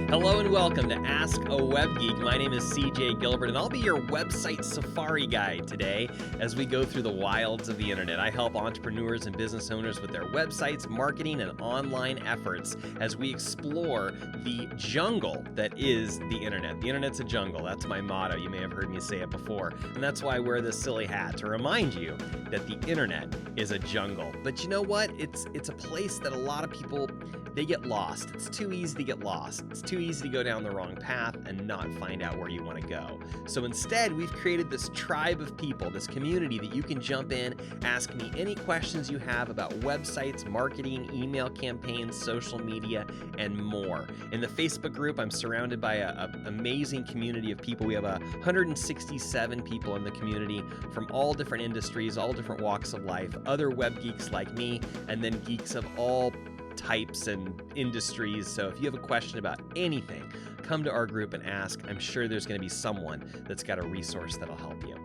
Hello and welcome to Ask a Web Geek. My name is CJ Gilbert, and I'll be your website safari guide today as we go through the wilds of the internet. I help entrepreneurs and business owners with their websites, marketing, and online efforts as we explore the jungle that is the internet. The internet's a jungle. That's my motto. You may have heard me say it before, and that's why I wear this silly hat, to remind you that the internet is a jungle. But you know what? It's a place that a lot of people, they get lost. It's too easy to get lost. It's too easy to go down the wrong path and not find out where you want to go. So instead, we've created this tribe of people, this community that you can jump in, ask me any questions you have about websites, marketing, email campaigns, social media, and more. In the Facebook group, I'm surrounded by an amazing community of people. We have 167 people in the community from all different industries, all different walks of life, other web geeks like me, and then geeks of all types and industries. So if you have a question about anything, come to our group and ask. I'm sure there's going to be someone that's got a resource that'll help you.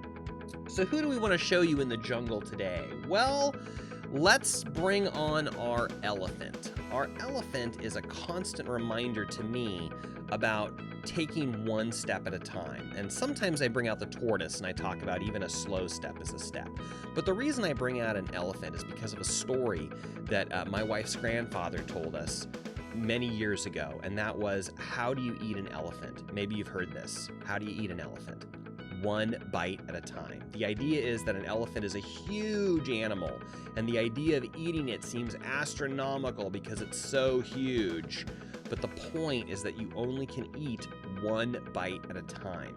So who do we want to show you in the jungle today? Well, let's bring on our elephant. Our elephant is a constant reminder to me about taking one step at a time. And sometimes I bring out the tortoise and I talk about even a slow step as a step. But the reason I bring out an elephant is because of a story that my wife's grandfather told us many years ago. And that was, how do you eat an elephant? Maybe you've heard this. How do you eat an elephant? One bite at a time. The idea is that an elephant is a huge animal, and the idea of eating it seems astronomical because it's so huge. But the point is that you only can eat one bite at a time.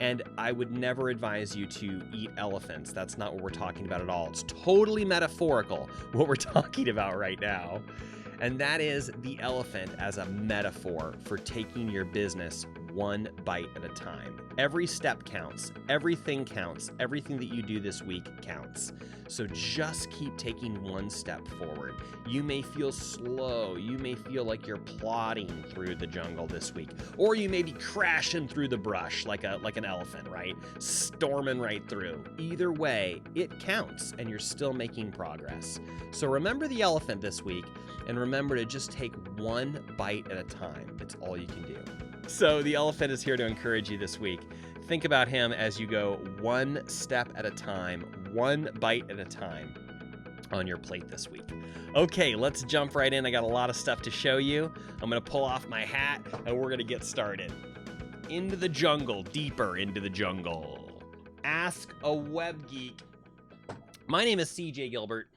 And I would never advise you to eat elephants. That's not what we're talking about at all. It's totally metaphorical, what we're talking about right now. And that is the elephant as a metaphor for taking your business one bite at a time. Every step counts. Everything counts. Everything that you do this week counts. So just keep taking one step forward. You may feel slow. You may feel like you're plodding through the jungle this week. Or you may be crashing through the brush like an elephant, right? Storming right through. Either way, it counts and you're still making progress. So remember the elephant this week, and remember to just take one bite at a time. It's all you can do. So the elephant is here to encourage you this week. Think about him as you go one step at a time, one bite at a time on your plate this week. Okay, let's jump right in. I got a lot of stuff to show you. I'm going to pull off my hat and we're going to get started. Into the jungle, deeper into the jungle. Ask a Web Geek. My name is CJ Gilbert,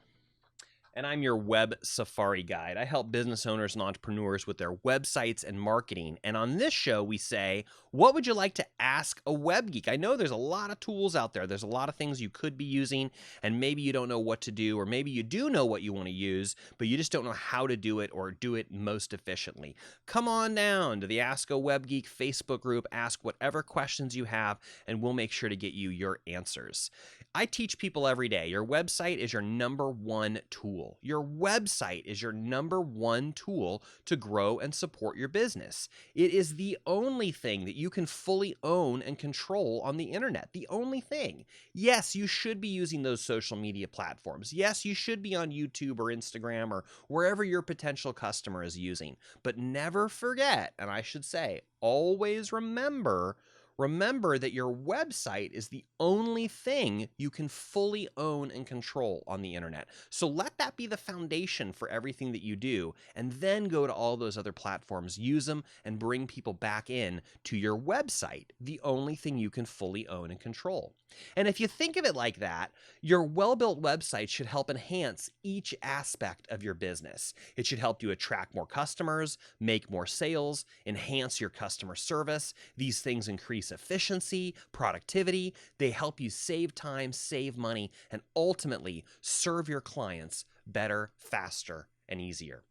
and I'm your web safari guide. I help business owners and entrepreneurs with their websites and marketing. And on this show, we say, what would you like to ask a web geek? I know there's a lot of tools out there. There's a lot of things you could be using, and maybe you don't know what to do, or maybe you do know what you want to use, but you just don't know how to do it or do it most efficiently. Come on down to the Ask a Web Geek Facebook group, ask whatever questions you have, and we'll make sure to get you your answers. I teach people every day, your website is your number one tool. Your website is your number one tool to grow and support your business. It is the only thing that you can fully own and control on the internet. The only thing. Yes, you should be using those social media platforms. Yes, you should be on YouTube or Instagram or wherever your potential customer is using. But never forget, and I should say, always remember that your website is the only thing you can fully own and control on the internet. So let that be the foundation for everything that you do, and then go to all those other platforms, use them, and bring people back in to your website, the only thing you can fully own and control. And if you think of it like that, your well-built website should help enhance each aspect of your business. It should help you attract more customers, make more sales, enhance your customer service. These things increase efficiency, productivity. They help you save time, save money, and ultimately serve your clients better, faster, and easier.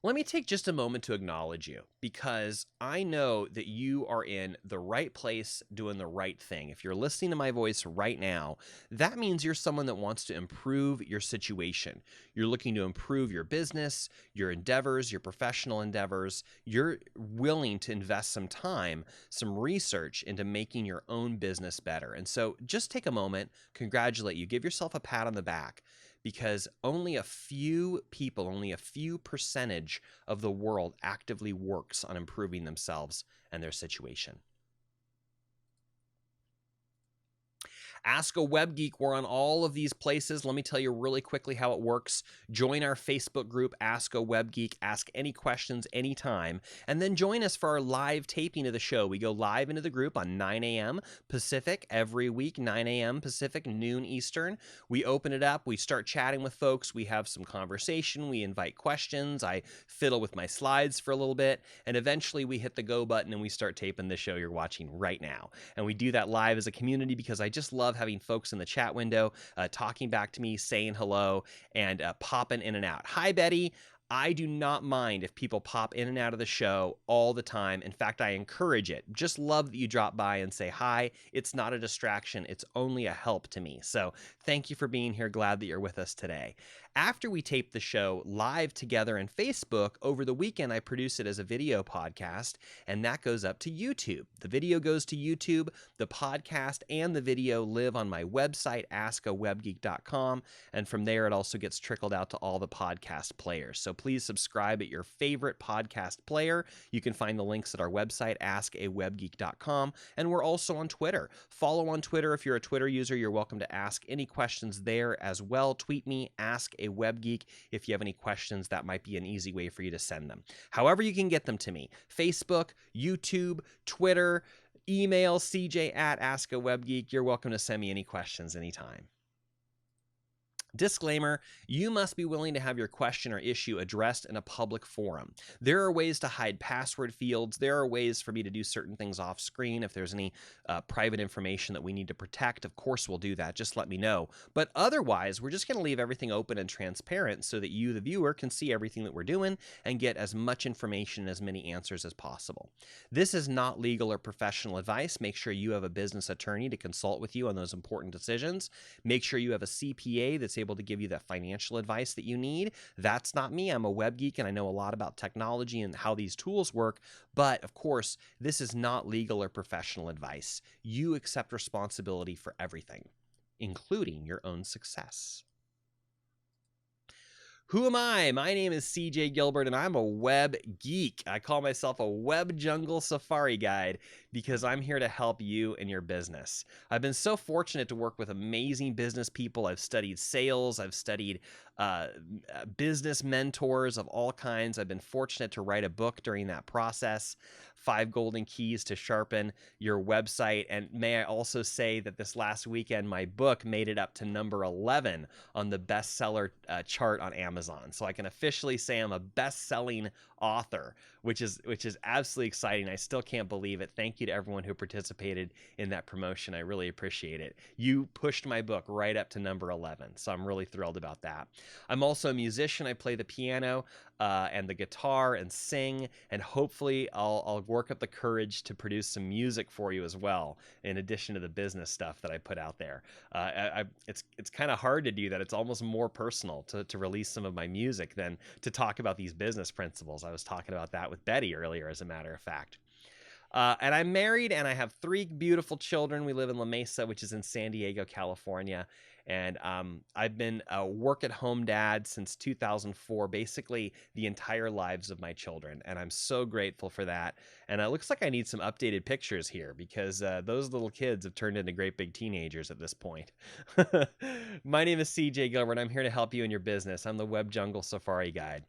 Let me take just a moment to acknowledge you, because I know that you are in the right place doing the right thing. If you're listening to my voice right now, that means you're someone that wants to improve your situation. You're looking to improve your business, your endeavors, your professional endeavors. You're willing to invest some time, some research into making your own business better. And so just take a moment, congratulate you, give yourself a pat on the back, because only a few people, only a few percentage of the world actively works on improving themselves and their situation. Ask a Web Geek. We're on all of these places. Let me tell you really quickly how it works. Join our Facebook group, Ask a Web Geek. Ask any questions anytime. And then join us for our live taping of the show. We go live into the group on 9 a.m. Pacific every week, 9 a.m. Pacific, noon Eastern. We open it up. We start chatting with folks. We have some conversation. We invite questions. I fiddle with my slides for a little bit. And eventually we hit the go button and we start taping the show you're watching right now. And we do that live as a community because I just love having folks in the chat window talking back to me, saying hello, and popping in and out. Hi, Betty. I do not mind if people pop in and out of the show all the time. In fact, I encourage it. Just love that you drop by and say hi. It's not a distraction. It's only a help to me. So thank you for being here. Glad that you're with us today. After we tape the show live together in Facebook, over the weekend, I produce it as a video podcast, and that goes up to YouTube. The video goes to YouTube. The podcast and the video live on my website, AskAWebGeek.com, and from there, it also gets trickled out to all the podcast players. So please subscribe at your favorite podcast player. You can find the links at our website, AskAWebGeek.com, and we're also on Twitter. Follow on Twitter. If you're a Twitter user, you're welcome to ask any questions there as well. Tweet me, Ask a Web Geek. If you have any questions, that might be an easy way for you to send them. However you can get them to me, Facebook, YouTube, Twitter, email cj@askawebgeek. You're welcome to send me any questions anytime. Disclaimer, you must be willing to have your question or issue addressed in a public forum. There are ways to hide password fields. There are ways for me to do certain things off screen. If there's any private information that we need to protect, of course we'll do that. Just let me know. But otherwise, we're just going to leave everything open and transparent so that you, the viewer, can see everything that we're doing and get as much information and as many answers as possible. This is not legal or professional advice. Make sure you have a business attorney to consult with you on those important decisions. Make sure you have a CPA that's able to give you that financial advice that you need. That's not me. I'm a web geek and I know a lot about technology and how these tools work. But of course, this is not legal or professional advice. You accept responsibility for everything, including your own success. Who am I? My name is CJ Gilbert, and I'm a web geek. I call myself a web jungle safari guide because I'm here to help you in your business. I've been so fortunate to work with amazing business people. I've studied sales. I've studied business mentors of all kinds. I've been fortunate to write a book during that process, 5 Golden Keys to Sharpen Your Website. And may I also say that this last weekend, my book made it up to number 11 on the bestseller chart on Amazon. So I can officially say I'm a best-selling author, which is absolutely exciting. I still can't believe it. Thank you to everyone who participated in that promotion. I really appreciate it. You pushed my book right up to number 11, so I'm really thrilled about that. I'm also a musician. I play the piano and the guitar and sing, and hopefully I'll work up the courage to produce some music for you as well, in addition to the business stuff that I put out there. It's kind of hard to do that. It's almost more personal to release some of my music than to talk about these business principles. I was talking about that with Betty earlier, as a matter of fact. And I'm married, and I have 3 beautiful children. We live in La Mesa, which is in San Diego, California. And I've been a work-at-home dad since 2004, basically the entire lives of my children. And I'm so grateful for that. And it looks like I need some updated pictures here because those little kids have turned into great big teenagers at this point. My name is CJ Gilbert. I'm here to help you in your business. I'm the Web Jungle Safari Guide.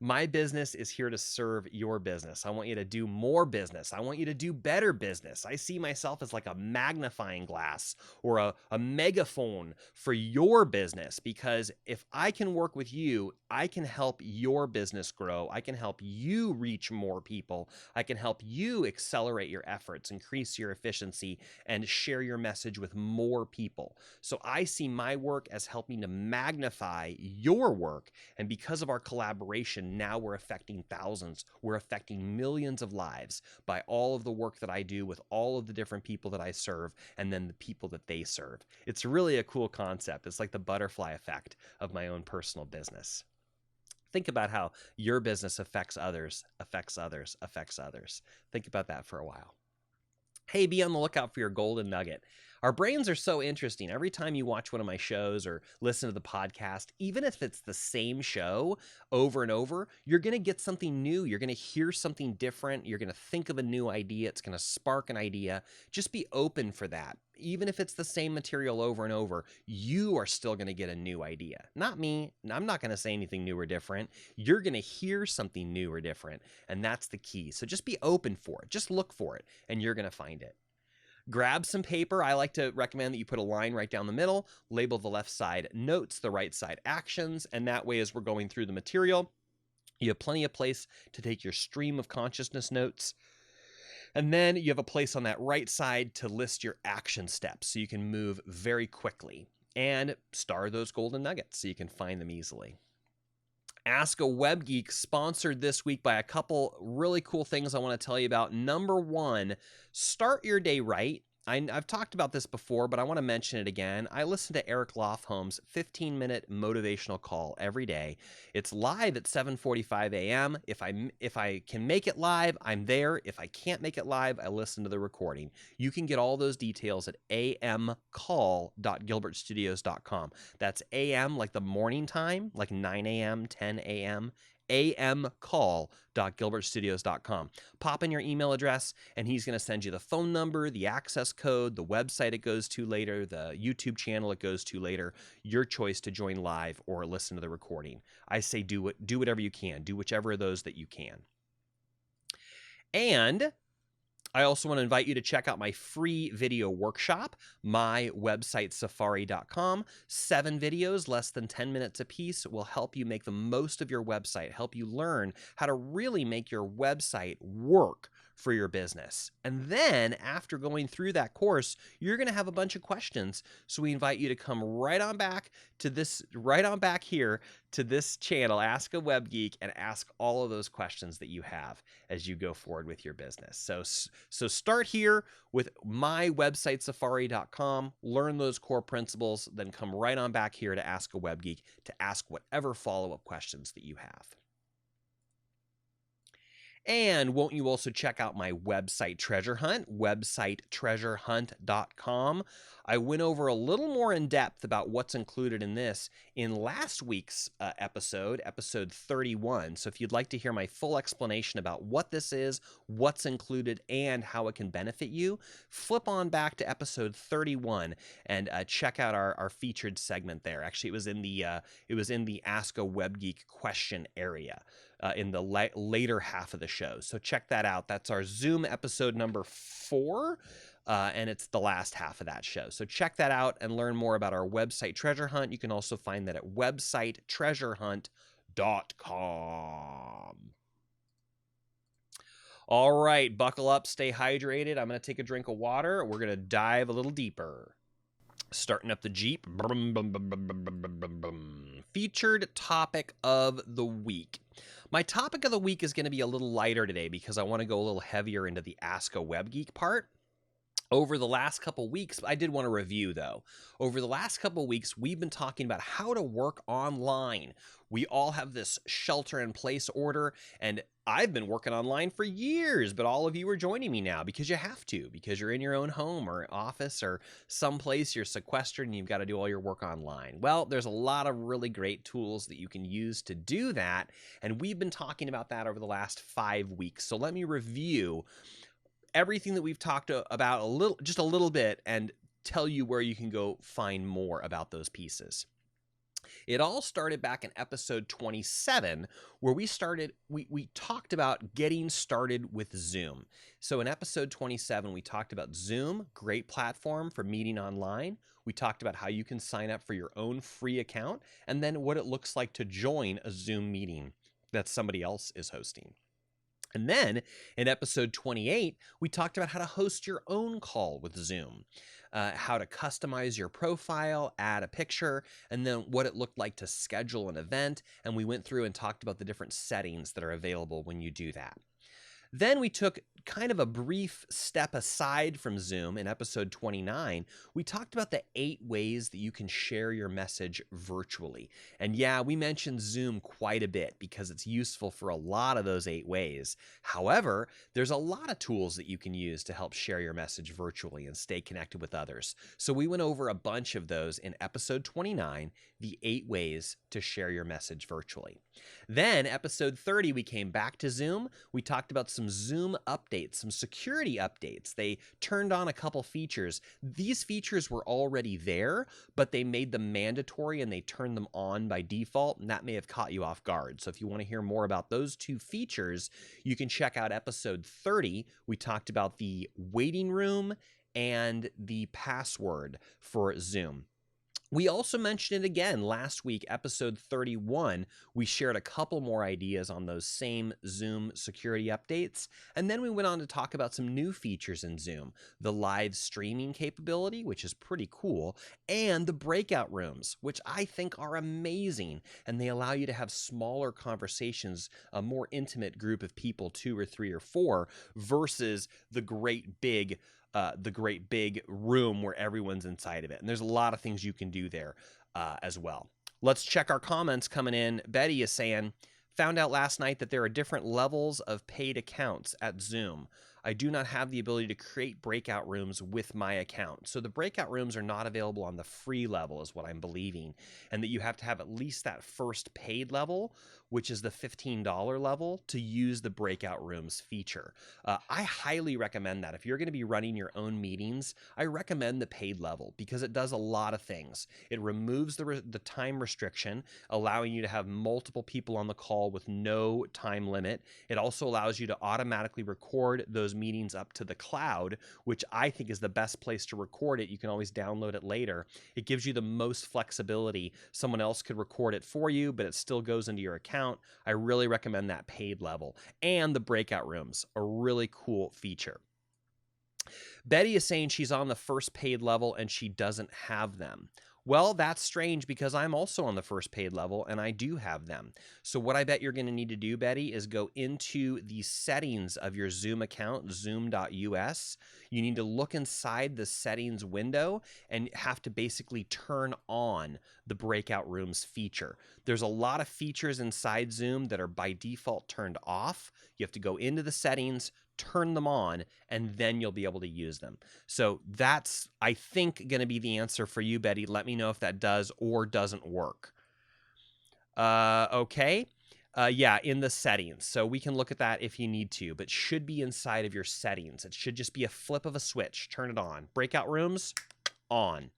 My business is here to serve your business. I want you to do more business. I want you to do better business. I see myself as like a magnifying glass or a megaphone for your business, because if I can work with you, I can help your business grow. I can help you reach more people. I can help you accelerate your efforts, increase your efficiency, and share your message with more people. So I see my work as helping to magnify your work. And because of our collaboration, now we're affecting thousands. We're affecting millions of lives by all of the work that I do with all of the different people that I serve and then the people that they serve. It's really a cool concept. It's like the butterfly effect of my own personal business. Think about how your business affects others, affects others, affects others. Think about that for a while. Hey, be on the lookout for your golden nugget. Our brains are so interesting. Every time you watch one of my shows or listen to the podcast, even if it's the same show over and over, you're going to get something new. You're going to hear something different. You're going to think of a new idea. It's going to spark an idea. Just be open for that. Even if it's the same material over and over, you are still going to get a new idea. Not me. I'm not going to say anything new or different. You're going to hear something new or different, and that's the key. So just be open for it. Just look for it, and you're going to find it. Grab some paper. I like to recommend that you put a line right down the middle, label the left side notes, the right side actions, and that way as we're going through the material, you have plenty of place to take your stream of consciousness notes. And then you have a place on that right side to list your action steps so you can move very quickly and star those golden nuggets so you can find them easily. Ask a Web Geek, sponsored this week by a couple really cool things I want to tell you about. Number one, start your day right. I've talked about this before, but I want to mention it again. I listen to Eric Lofholm's 15-minute motivational call every day. It's live at 7:45 a.m. If I can make it live, I'm there. If I can't make it live, I listen to the recording. You can get all those details at amcall.gilbertstudios.com. That's AM like the morning time, like 9 a.m., 10 a.m., amcall.gilbertstudios.com. Pop in your email address, and he's going to send you the phone number, the access code, the website it goes to later, the YouTube channel it goes to later. Your choice to join live or listen to the recording. I say do whatever you can. Do whichever of those that you can. And I also want to invite you to check out my free video workshop, mywebsitesafari.com. 7 videos, less than 10 minutes a piece, will help you make the most of your website, help you learn how to really make your website work for your business. And then after going through that course, you're going to have a bunch of questions. So we invite you to come right on back here to this channel, Ask a Web Geek, and ask all of those questions that you have as you go forward with your business. So start here with mywebsitesafari.com, learn those core principles, then come right on back here to Ask a Web Geek to ask whatever follow-up questions that you have. And won't you also check out my website treasure hunt, websitetreasurehunt.com. I went over a little more in depth about what's included in this in last week's episode 31. So if you'd like to hear my full explanation about what this is, what's included, and how it can benefit you, flip on back to episode 31 and check out our featured segment there. Actually, it was in the Ask a Web Geek question area. In the later half of the show. So check that out. That's our Zoom episode number 4, and it's the last half of that show. So check that out and learn more about our website treasure hunt. You can also find that at websitetreasurehunt.com. All right, buckle up, stay hydrated. I'm going to take a drink of water. We're going to dive a little deeper. Starting up the Jeep. Featured topic of the week. My topic of the week is going to be a little lighter today because I want to go a little heavier into the Ask a Web Geek part. Over the last couple weeks, I did want to review though. Over the last couple weeks, we've been talking about how to work online. We all have this shelter-in-place order, and I've been working online for years, but all of you are joining me now because you have to, because you're in your own home or office or someplace you're sequestered and you've got to do all your work online. Well, there's a lot of really great tools that you can use to do that, and we've been talking about that over the last 5 weeks. So let me review everything that we've talked about just a little bit and tell you where you can go find more about those pieces. It all started back in episode 27, where we talked about getting started with Zoom. So in episode 27, we talked about Zoom, great platform for meeting online. We talked about how you can sign up for your own free account, and then what it looks like to join a Zoom meeting that somebody else is hosting. And then in episode 28, we talked about how to host your own call with Zoom, how to customize your profile, add a picture, and then what it looked like to schedule an event. And we went through and talked about the different settings that are available when you do that. Then we took kind of a brief step aside from Zoom in episode 29, we talked about the 8 ways that you can share your message virtually. And yeah, we mentioned Zoom quite a bit because it's useful for a lot of those 8 ways. However, there's a lot of tools that you can use to help share your message virtually and stay connected with others. So we went over a bunch of those in episode 29, the 8 ways to share your message virtually. Then episode 30, we came back to Zoom. We talked about some Zoom updates, some security updates. They turned on a couple features. These features were already there, but they made them mandatory and they turned them on by default, and that may have caught you off guard. So if you want to hear more about those 2 features, you can check out episode 30. We talked about the waiting room and the password for Zoom. We also mentioned it again last week, episode 31. We shared a couple more ideas on those same Zoom security updates. And then we went on to talk about some new features in Zoom, the live streaming capability, which is pretty cool, and the breakout rooms, which I think are amazing. And they allow you to have smaller conversations, a more intimate group of people, 2 or 3 or 4, versus the great big room where everyone's inside of it. And there's a lot of things you can do there as well. Let's check our comments coming in. Betty is saying, found out last night that there are different levels of paid accounts at Zoom. I do not have the ability to create breakout rooms with my account. So the breakout rooms are not available on the free level is what I'm believing. And that you have to have at least that first paid level, which is the $15 level, to use the breakout rooms feature. I highly recommend that. If you're going to be running your own meetings, I recommend the paid level because it does a lot of things. It removes the time restriction, allowing you to have multiple people on the call with no time limit. It also allows you to automatically record those meetings up to the cloud, which I think is the best place to record it. You can always download it later. It gives you the most flexibility. Someone else could record it for you, but it still goes into your account. I really recommend that paid level. And the breakout rooms, a really cool feature. Betty is saying she's on the first paid level and she doesn't have them. Well, that's strange because I'm also on the first paid level and I do have them. So what I bet you're going to need to do, Betty, is go into the settings of your Zoom account, zoom.us. You need to look inside the settings window and have to basically turn on the breakout rooms feature. There's a lot of features inside Zoom that are by default turned off. You have to go into the settings, turn them on, and then you'll be able to use them. So that's, I think, going to be the answer for you, Betty. Let me know if that does or doesn't work. Okay. Yeah, in the settings. So we can look at that if you need to, but should be inside of your settings. It should just be a flip of a switch. Turn it on. Breakout rooms, on.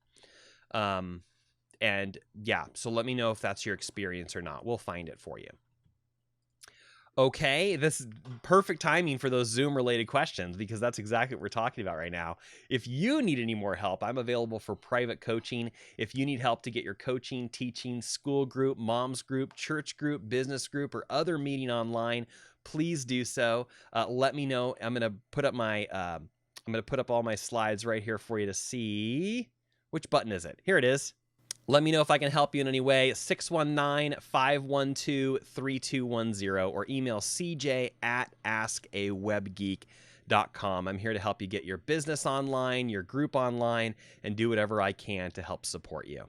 And yeah, so let me know if that's your experience or not. We'll find it for you. Okay, this is perfect timing for those Zoom-related questions because that's exactly what we're talking about right now. If you need any more help, I'm available for private coaching. If you need help to get your coaching, teaching, school group, mom's group, church group, business group, or other meeting online, please do so. Let me know. I'm going to put up all my slides right here for you to see. Which button is it? Here it is. Let me know if I can help you in any way. 619-512-3210 or email cj@askawebgeek.com. I'm here to help you get your business online, your group online, and do whatever I can to help support you.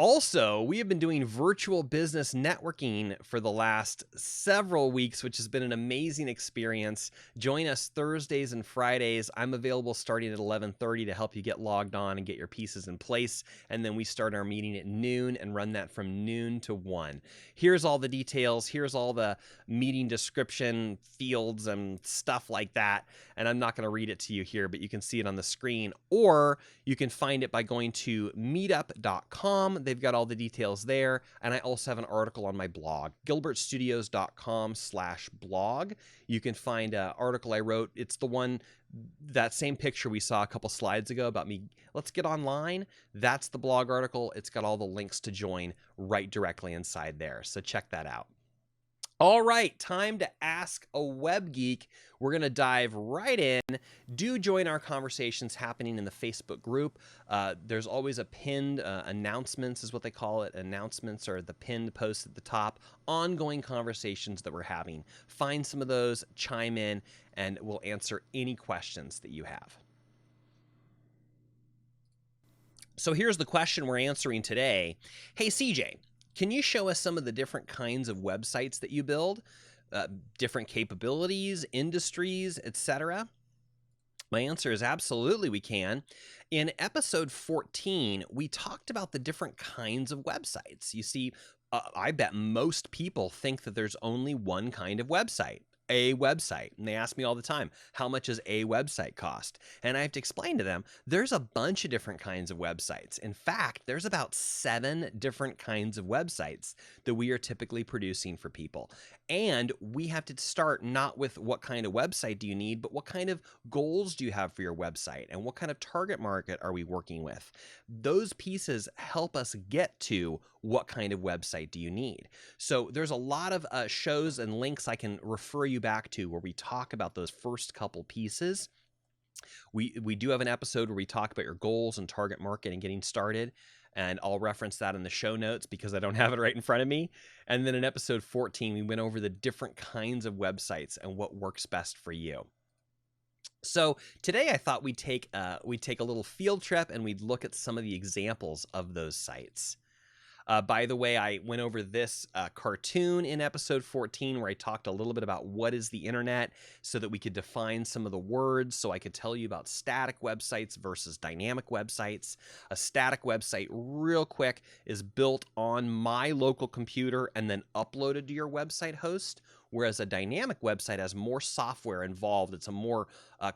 Also, we have been doing virtual business networking for the last several weeks, which has been an amazing experience. Join us Thursdays and Fridays. I'm available starting at 11:30 to help you get logged on and get your pieces in place. And then we start our meeting at noon and run that from noon to 1. Here's all the details. Here's all the meeting description fields and stuff like that. And I'm not going to read it to you here, but you can see it on the screen, or you can find it by going to meetup.com. They've got all the details there. And I also have an article on my blog, gilbertstudios.com/blog. You can find an article I wrote. It's the one, that same picture we saw a couple slides ago about me. Let's get online. That's the blog article. It's got all the links to join right directly inside there. So check that out. All right, time to Ask a Web Geek. We're going to dive right in. Do join our conversations happening in the Facebook group. There's always a pinned announcements, is what they call it. Announcements or the pinned post at the top. Ongoing conversations that we're having. Find some of those, chime in, and we'll answer any questions that you have. So here's the question we're answering today. Hey, CJ. Can you show us some of the different kinds of websites that you build, different capabilities, industries, etc.? My answer is absolutely we can. In episode 14, we talked about the different kinds of websites. You see, I bet most people think that there's only one kind of website. A website. And they ask me all the time, how much does a website cost? And I have to explain to them, there's a bunch of different kinds of websites. In fact, there's about 7 different kinds of websites that we are typically producing for people. And we have to start not with what kind of website do you need, but what kind of goals do you have for your website and what kind of target market are we working with? Those pieces help us get to what kind of website do you need. So there's a lot of shows and links I can refer you back to where we talk about those first couple pieces. We do have an episode where we talk about your goals and target market and getting started. And I'll reference that in the show notes because I don't have it right in front of me. And then in episode 14, we went over the different kinds of websites and what works best for you. So today I thought we'd take a little field trip and we'd look at some of the examples of those sites. By the way, I went over this cartoon in episode 14 where I talked a little bit about what is the internet so that we could define some of the words so I could tell you about static websites versus dynamic websites. A static website, real quick, is built on my local computer and then uploaded to your website host, whereas a dynamic website has more software involved. It's a more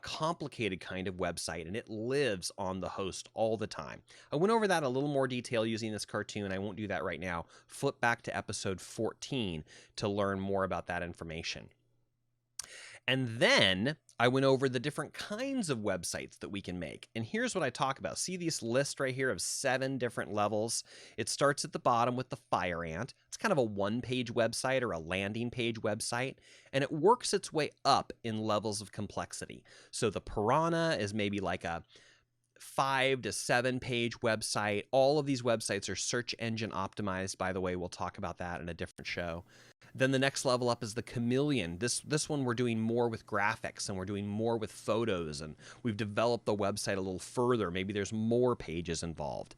complicated kind of website, and it lives on the host all the time. I went over that in a little more detail using this cartoon. I won't do that right now. Flip back to episode 14 to learn more about that information. And then I went over the different kinds of websites that we can make. And here's what I talk about. See this list right here of 7 different levels? It starts at the bottom with the Fire Ant. It's kind of a one-page website or a landing page website, and it works its way up in levels of complexity. So the Piranha is maybe like a 5 to 7 page website. All of these websites are search engine optimized, by the way. We'll talk about that in a different show. Then the next level up is the Chameleon. This one we're doing more with graphics and we're doing more with photos, and we've developed the website a little further. Maybe there's more pages involved.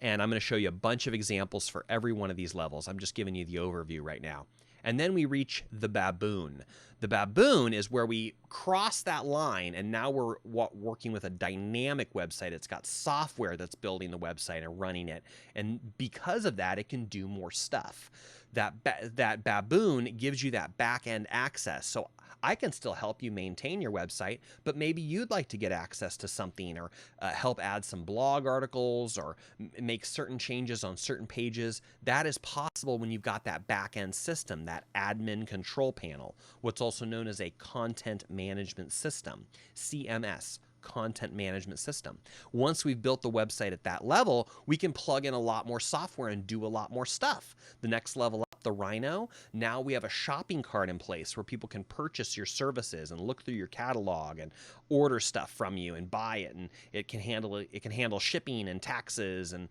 And I'm going to show you a bunch of examples for every one of these levels. I'm just giving you the overview right now. And then we reach the Baboon. The Baboon is where we cross that line, and now we're working with a dynamic website. It's got software that's building the website and running it. And because of that, it can do more stuff. That Baboon gives you that back-end access. So I can still help you maintain your website, but maybe you'd like to get access to something or help add some blog articles or make certain changes on certain pages. That is possible when you've got that back-end system, that admin control panel, what's also known as a content management system, CMS. Content management system. Once we've built the website at that level, we can plug in a lot more software and do a lot more stuff. The next level up, the Rhino, now we have a shopping cart in place where people can purchase your services and look through your catalog and order stuff from you and buy it, and it can handle shipping and taxes and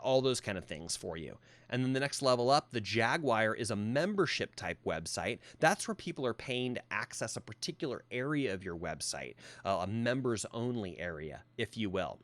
all those kind of things for you. And then the next level up, the Jaguar, is a membership type website. That's where people are paying to access a particular area of your website, a members only area, if you will.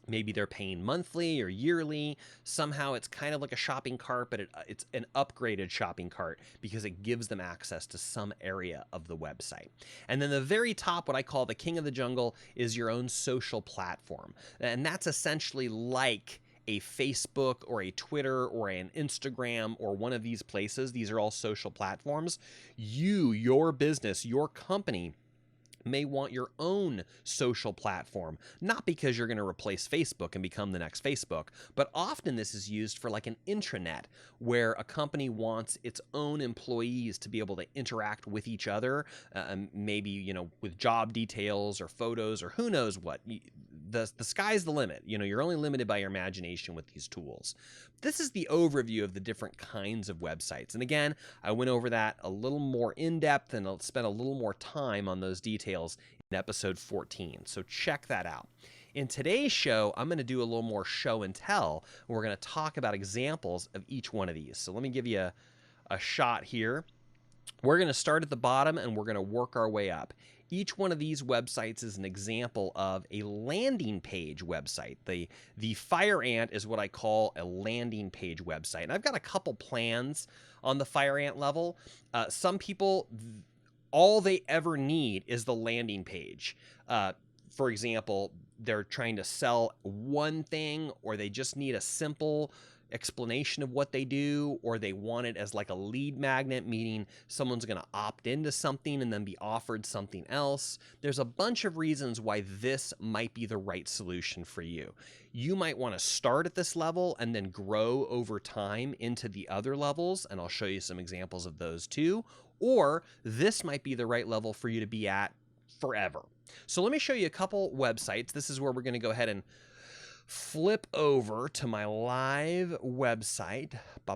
Maybe they're paying monthly or yearly. Somehow it's kind of like a shopping cart, but it's an upgraded shopping cart because it gives them access to some area of the website. And then the very top, what I call the king of the jungle, is your own social platform. And that's essentially like a Facebook or a Twitter or an Instagram or one of these places. These are all social platforms. Your business, your company may want your own social platform, not because you're going to replace Facebook and become the next Facebook, but often this is used for like an intranet where a company wants its own employees to be able to interact with each other, maybe, with job details or photos or who knows what. the sky's the limit. You know, you're only limited by your imagination with these tools. This is the overview of the different kinds of websites. And again, I went over that a little more in depth and I'll spend a little more time on those details in episode 14. So check that out. In today's show, I'm going to do a little more show and tell. We're going to talk about examples of each one of these. So let me give you a shot here. We're going to start at the bottom and we're going to work our way up. Each one of these websites is an example of a landing page website. The Fire Ant is what I call a landing page website. And I've got a couple plans on the Fire Ant level. Some people, all they ever need is the landing page. For example, they're trying to sell one thing, or they just need a simple explanation of what they do, or they want it as like a lead magnet, meaning someone's going to opt into something and then be offered something else. There's a bunch of reasons why this might be the right solution for you. You might want to start at this level and then grow over time into the other levels, and I'll show you some examples of those too. Or this might be the right level for you to be at forever. So let me show you a couple websites. This is where we're going to go ahead and flip over to my live website. We're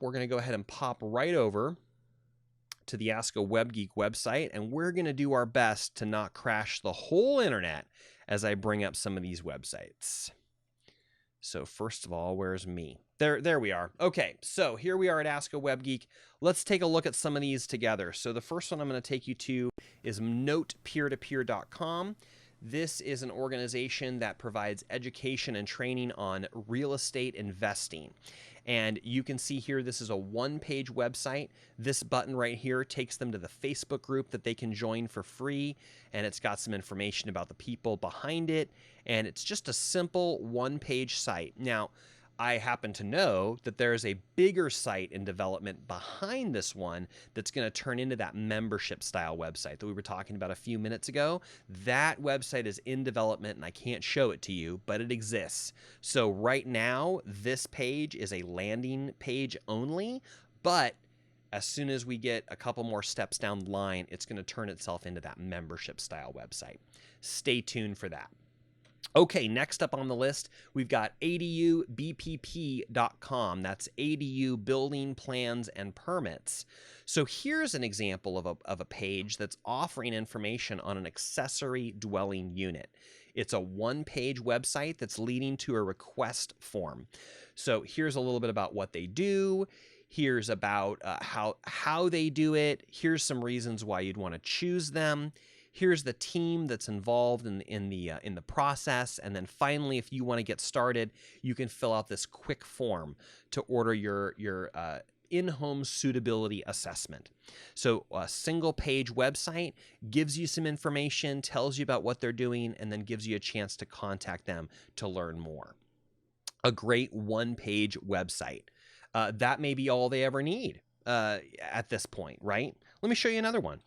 going to go ahead and pop right over to the Ask A Web Geek website, and we're going to do our best to not crash the whole internet as I bring up some of these websites. So first of all, where's me? There we are. Okay, so here we are at Ask A Web Geek. Let's take a look at some of these together. So the first one I'm going to take you to is notepeertopeer.com. This is an organization that provides education and training on real estate investing. And you can see here, this is a one-page website. This button right here takes them to the Facebook group that they can join for free. And it's got some information about the people behind it. And it's just a simple one-page site. Now, I happen to know that there's a bigger site in development behind this one that's going to turn into that membership style website that we were talking about a few minutes ago. That website is in development and I can't show it to you, but it exists. So right now, this page is a landing page only, but as soon as we get a couple more steps down the line, it's going to turn itself into that membership style website. Stay tuned for that. Okay, next up on the list, we've got AaWGBPP.com. That's ADU Building Plans and Permits. So here's an example of a page that's offering information on an accessory dwelling unit. It's a one-page website that's leading to a request form. So here's a little bit about what they do. Here's about how they do it. Here's some reasons why you'd want to choose them. Here's the team that's involved in the process, and then finally, if you want to get started, you can fill out this quick form to order your in-home suitability assessment. So a single-page website gives you some information, tells you about what they're doing, and then gives you a chance to contact them to learn more. A great one-page website. That may be all they ever need at this point, right? Let me show you another one.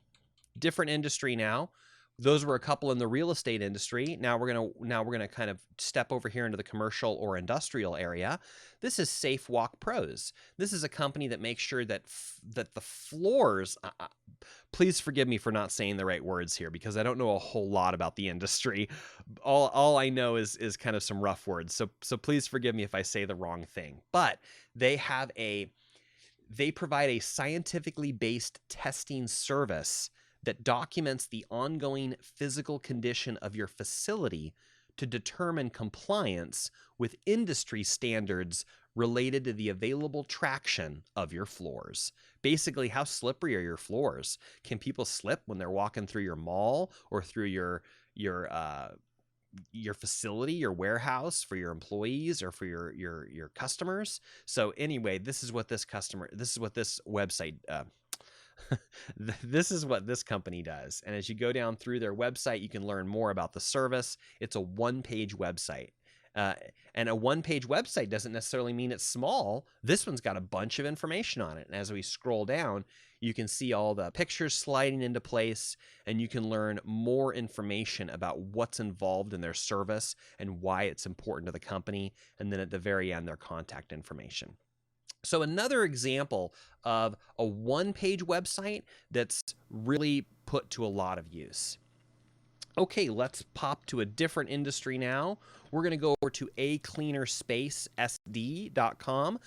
Different industry now. Those were a couple in the real estate industry. Now we're gonna kind of step over here into the commercial or industrial area. This is Safe Walk Pros. This is a company that makes sure that that the floors. Please forgive me for not saying the right words here because I don't know a whole lot about the industry. All I know is kind of some rough words. So please forgive me if I say the wrong thing. But they provide a scientifically based testing service that documents the ongoing physical condition of your facility to determine compliance with industry standards related to the available traction of your floors. Basically, how slippery are your floors? Can people slip when they're walking through your mall or through your facility, your warehouse for your employees or for your customers? So anyway, this is what this website this is what this company does. And as you go down through their website, you can learn more about the service. It's a one-page website. And a one-page website doesn't necessarily mean it's small. This one's got a bunch of information on it. And as we scroll down, you can see all the pictures sliding into place, and you can learn more information about what's involved in their service and why it's important to the company. And then at the very end, their contact information. So another example of a one-page website that's really put to a lot of use. Okay, let's pop to a different industry now. We're going to go over to acleanerspacesd.com.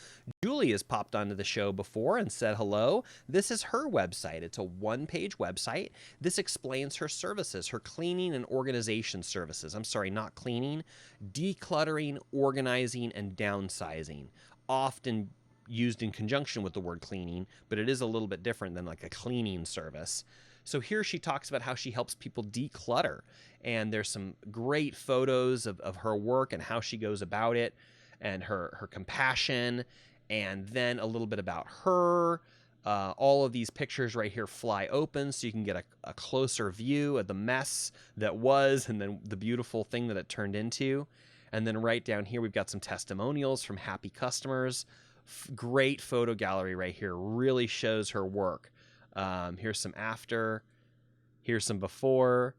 Julie has popped onto the show before and said hello. This is her website. It's a one-page website. This explains her services, her cleaning and organization services. I'm sorry, not cleaning, decluttering, organizing, and downsizing. Often used in conjunction with the word cleaning, but it is a little bit different than like a cleaning service. So here she talks about how she helps people declutter. And there's some great photos of her work and how she goes about it and her compassion. And then a little bit about her. All of these pictures right here fly open so you can get a closer view of the mess that was and then the beautiful thing that it turned into. And then right down here, we've got some testimonials from happy customers. Great photo gallery right here. Really shows her work. Here's some after, here's some before,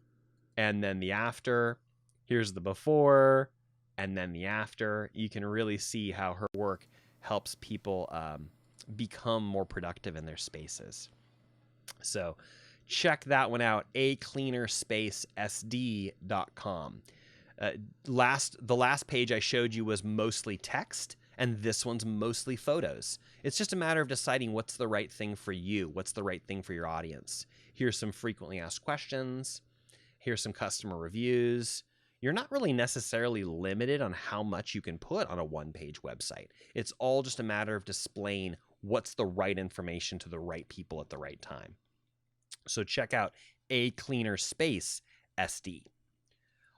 and then the after. Here's the before, and then the after. You can really see how her work helps people become more productive in their spaces. So check that one out, acleanerspacesd.com. The last page I showed you was mostly text, and this one's mostly photos. It's just a matter of deciding what's the right thing for you, what's the right thing for your audience. Here's some frequently asked questions. Here's some customer reviews. You're not really necessarily limited on how much you can put on a one-page website. It's all just a matter of displaying what's the right information to the right people at the right time. So check out A Cleaner Space SD.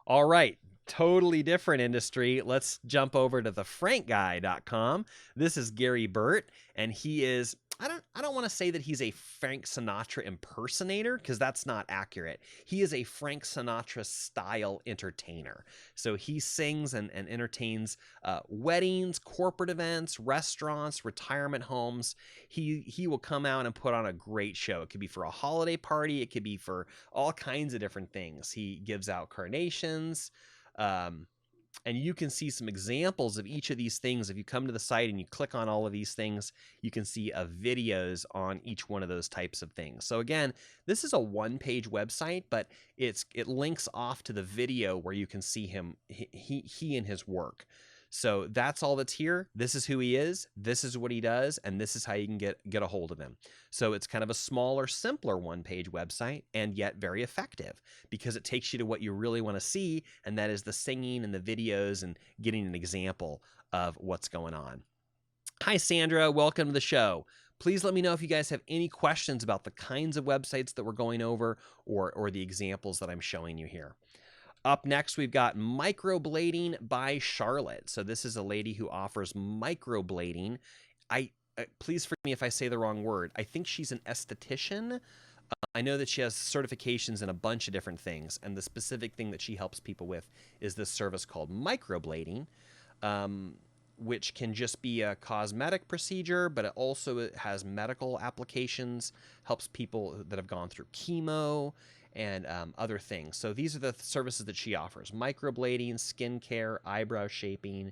All right, totally different industry. Let's jump over to thefrankguy.com. This is Gary Burt, and he is, I don't want to say that he's a Frank Sinatra impersonator, because that's not accurate. He is a Frank Sinatra style entertainer. So he sings and entertains weddings, corporate events, restaurants, retirement homes. He will come out and put on a great show. It could be for a holiday party. It could be for all kinds of different things. He gives out carnations. And you can see some examples of each of these things. If you come to the site and you click on all of these things, you can see videos on each one of those types of things. So again, this is a one-page website, but it links off to the video where you can see him, he and his work. So that's all that's here. This is who he is. This is what he does. And this is how you can get a hold of him. So it's kind of a smaller, simpler one-page website, and yet very effective because it takes you to what you really want to see. And that is the singing and the videos and getting an example of what's going on. Hi, Sandra. Welcome to the show. Please let me know if you guys have any questions about the kinds of websites that we're going over or the examples that I'm showing you here. Up next, we've got Microblading by Charlotte. So this is a lady who offers microblading. Please forgive me if I say the wrong word. I think she's an esthetician. I know that she has certifications in a bunch of different things, and the specific thing that she helps people with is this service called microblading, which can just be a cosmetic procedure, but it also has medical applications, helps people that have gone through chemo, and other things. So these are the services that she offers: microblading, skincare, eyebrow shaping.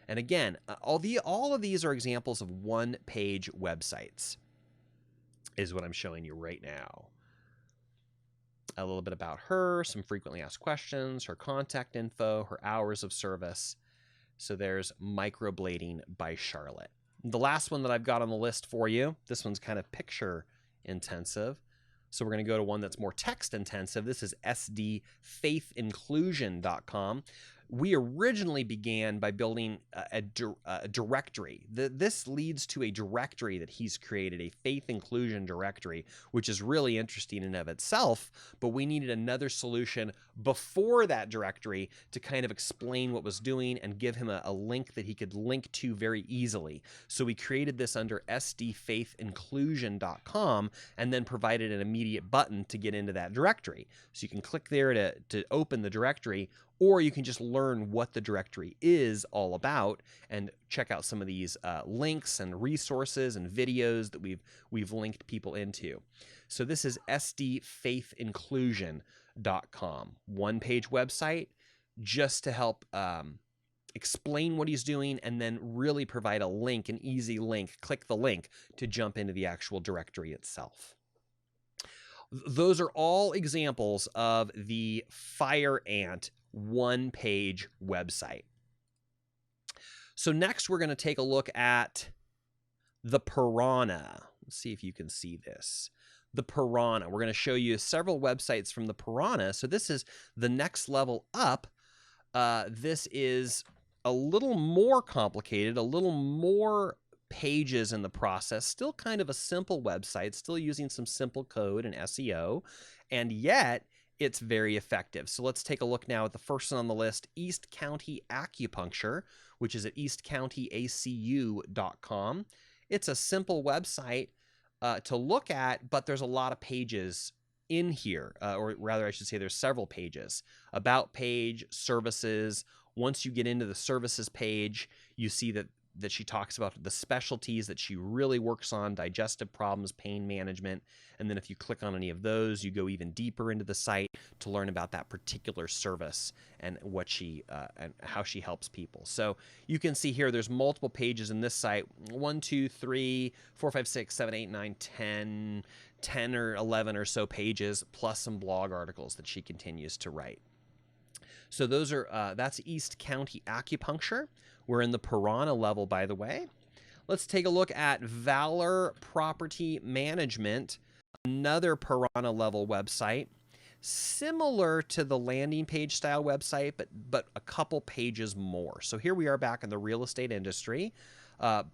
And again, all of these are examples of one-page websites, is what I'm showing you right now. A little bit about her, some frequently asked questions, her contact info, her hours of service. So there's Microblading by Charlotte. The last one that I've got on the list for you, this one's kind of picture intensive. So we're going to go to one that's more text intensive. This is sdfaithinclusion.com. We originally began by building a directory. This leads to a directory that he's created, a faith inclusion directory, which is really interesting in and of itself, but we needed another solution before that directory to kind of explain what was doing and give him a link that he could link to very easily. So we created this under sdfaithinclusion.com and then provided an immediate button to get into that directory. So you can click there to open the directory, or you can just learn what the directory is all about and check out some of these links and resources and videos that we've linked people into. So this is sdfaithinclusion.com, one-page website just to help explain what he's doing and then really provide a link, an easy link. Click the link to jump into the actual directory itself. Those are all examples of the Fire Ant one-page website. So next we're going to take a look at the Piranha. Let's see if you can see this. The Piranha. We're going to show you several websites from the Piranha. So this is the next level up. This is a little more complicated, a little more pages in the process. Still kind of a simple website, still using some simple code and SEO, and yet it's very effective. So let's take a look now at the first one on the list, East County Acupuncture, which is at eastcountyacu.com. It's a simple website to look at, but there's a lot of pages in here, or rather I should say there's several pages. About page, services. Once you get into the services page, you see that she talks about the specialties that she really works on, digestive problems, pain management. And then if you click on any of those, you go even deeper into the site to learn about that particular service and what she and how she helps people. So you can see here there's multiple pages in this site. 1, 2, 3, 4, 5, 6, 7, 8, 9, 10 or 11 or so pages, plus some blog articles that she continues to write. So those are that's East County Acupuncture. We're in the Piranha level, by the way. Let's take a look at Valor Property Management, another Piranha level website, similar to the landing page style website, but a couple pages more. So here we are back in the real estate industry.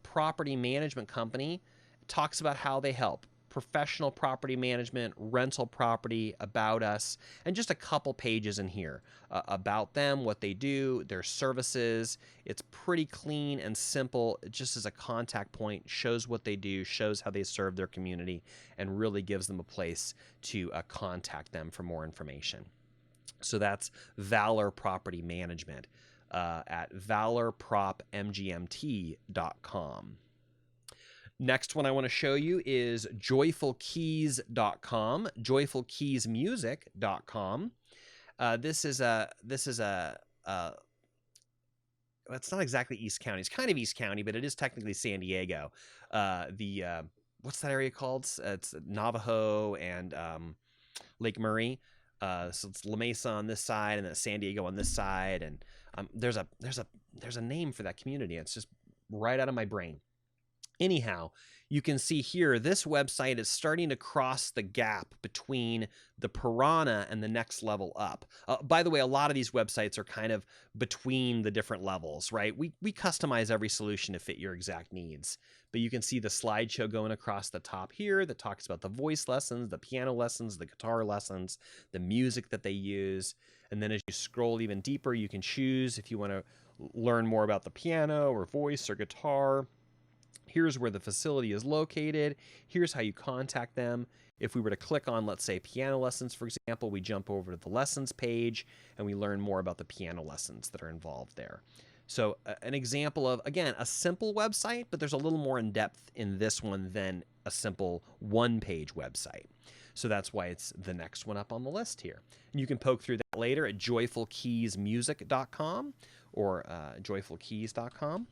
Property management company talks about how they help. Professional property management, rental property, about us, and just a couple pages in here about them, what they do, their services. It's pretty clean and simple, just as a contact point, shows what they do, shows how they serve their community, and really gives them a place to contact them for more information. So that's Valor Property Management at valorpropmgmt.com. Next one I want to show you is joyfulkeys.com, joyfulkeysmusic.com. This is a it's not exactly East County. It's kind of East County, but it is technically San Diego. What's that area called? It's Navajo and Lake Murray. So it's La Mesa on this side, and then San Diego on this side, and there's a name for that community. It's just right out of my brain. Anyhow, you can see here, this website is starting to cross the gap between the Piranha and the next level up. By the way, a lot of these websites are kind of between the different levels, right? We customize every solution to fit your exact needs. But you can see the slideshow going across the top here that talks about the voice lessons, the piano lessons, the guitar lessons, the music that they use. And then as you scroll even deeper, you can choose if you want to learn more about the piano or voice or guitar. Here's where the facility is located. Here's how you contact them. If we were to click on, let's say, piano lessons, for example, we jump over to the lessons page and we learn more about the piano lessons that are involved there. So an example of, again, a simple website, but there's a little more in depth in this one than a simple one-page website. So that's why it's the next one up on the list here. And you can poke through that later at joyfulkeysmusic.com or joyfulkeys.com.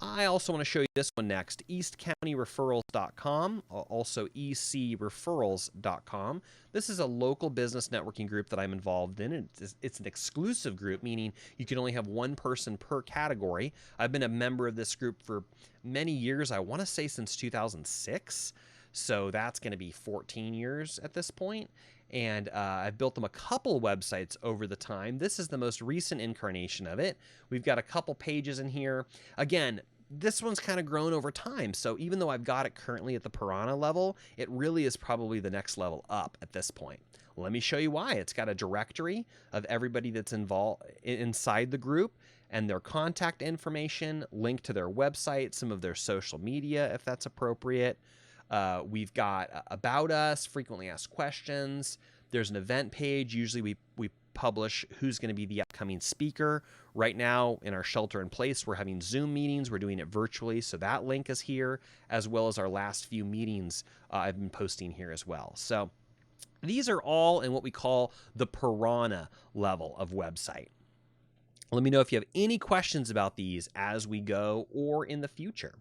I also want to show you this one next, eastcountyreferrals.com, also ecreferrals.com. This is a local business networking group that I'm involved in. It's an exclusive group, meaning you can only have one person per category. I've been a member of this group for many years, I want to say since 2006, so that's going to be 14 years at this point. And I've built them a couple websites over the time. This is the most recent incarnation of it. We've got a couple pages in here. Again, this one's kind of grown over time. So even though I've got it currently at the Piranha level, it really is probably the next level up at this point. Let me show you why. It's got a directory of everybody that's involved inside the group and their contact information, link to their website, some of their social media, if that's appropriate. We've got about us, frequently asked questions. There's an event page. Usually we publish who's going to be the upcoming speaker. Right now in our shelter in place, we're having Zoom meetings. We're doing it virtually. So that link is here, as well as our last few meetings I've been posting here as well. So these are all in what we call the Piranha level of website. Let me know if you have any questions about these as we go or in the future.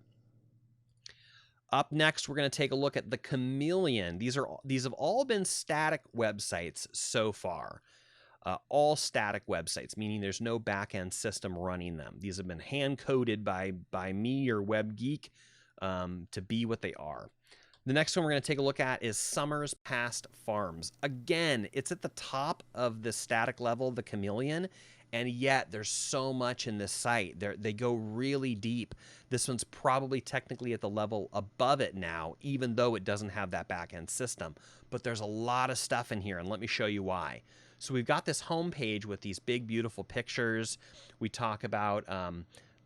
Up next, we're going to take a look at the Chameleon. These have all been static websites so far. All static websites, meaning there's no back-end system running them. These have been hand-coded by me or Web Geek to be what they are. The next one we're going to take a look at is Summer's Past Farms. Again, it's at the top of the static level, the Chameleon, and yet there's so much in this site. They go really deep. This one's probably technically at the level above it now, even though it doesn't have that back-end system. But there's a lot of stuff in here, and let me show you why. So we've got this home page with these big, beautiful pictures. We talk about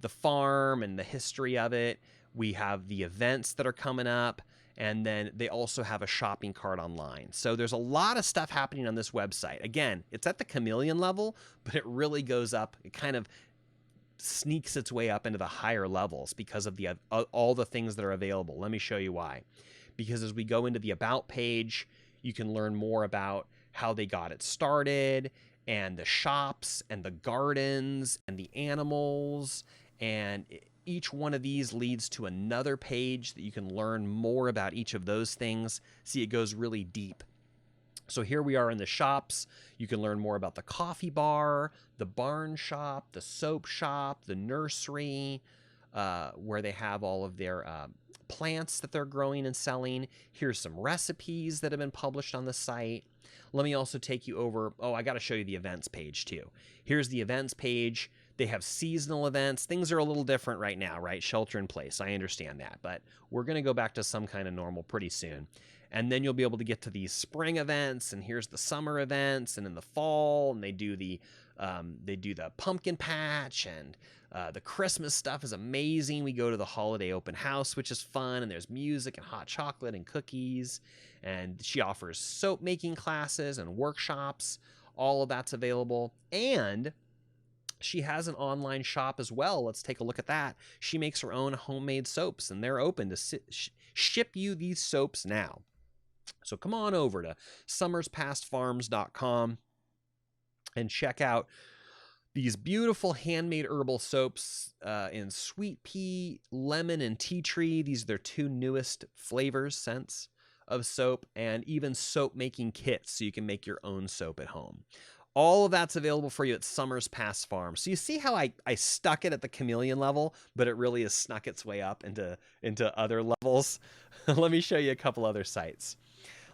the farm and the history of it. We have the events that are coming up. And then they also have a shopping cart online. So there's a lot of stuff happening on this website. Again, it's at the Chameleon level, but it really goes up. It kind of sneaks its way up into the higher levels because of the all the things that are available. Let me show you why. Because as we go into the About page, you can learn more about how they got it started, and the shops, and the gardens, and the animals, and each one of these leads to another page that you can learn more about each of those things. See, it goes really deep. So here we are in the shops. You can learn more about the coffee bar, the barn shop, the soap shop, the nursery, where they have all of their plants that they're growing and selling. Here's some recipes that have been published on the site. Let me also take you over. Oh, I got to show you the events page too. Here's the events page. They have seasonal events. Things are a little different right now, right? Shelter in place. I understand that, but we're going to go back to some kind of normal pretty soon. And then you'll be able to get to these spring events, and here's the summer events, and in the fall, and they do the pumpkin patch, and the Christmas stuff is amazing. We go to the holiday open house, which is fun, and there's music and hot chocolate and cookies, and she offers soap making classes and workshops. All of that's available, and she has an online shop as well. Let's take a look at that. She makes her own homemade soaps, and they're open to ship you these soaps now. So come on over to summerspastfarms.com and check out these beautiful handmade herbal soaps in sweet pea, lemon, and tea tree. These are their two newest flavors, scents of soap, and even soap making kits so you can make your own soap at home. All of that's available for you at Summer's Past Farms. So you see how I stuck it at the Chameleon level, but it really has snuck its way up into other levels. Let me show you a couple other sites.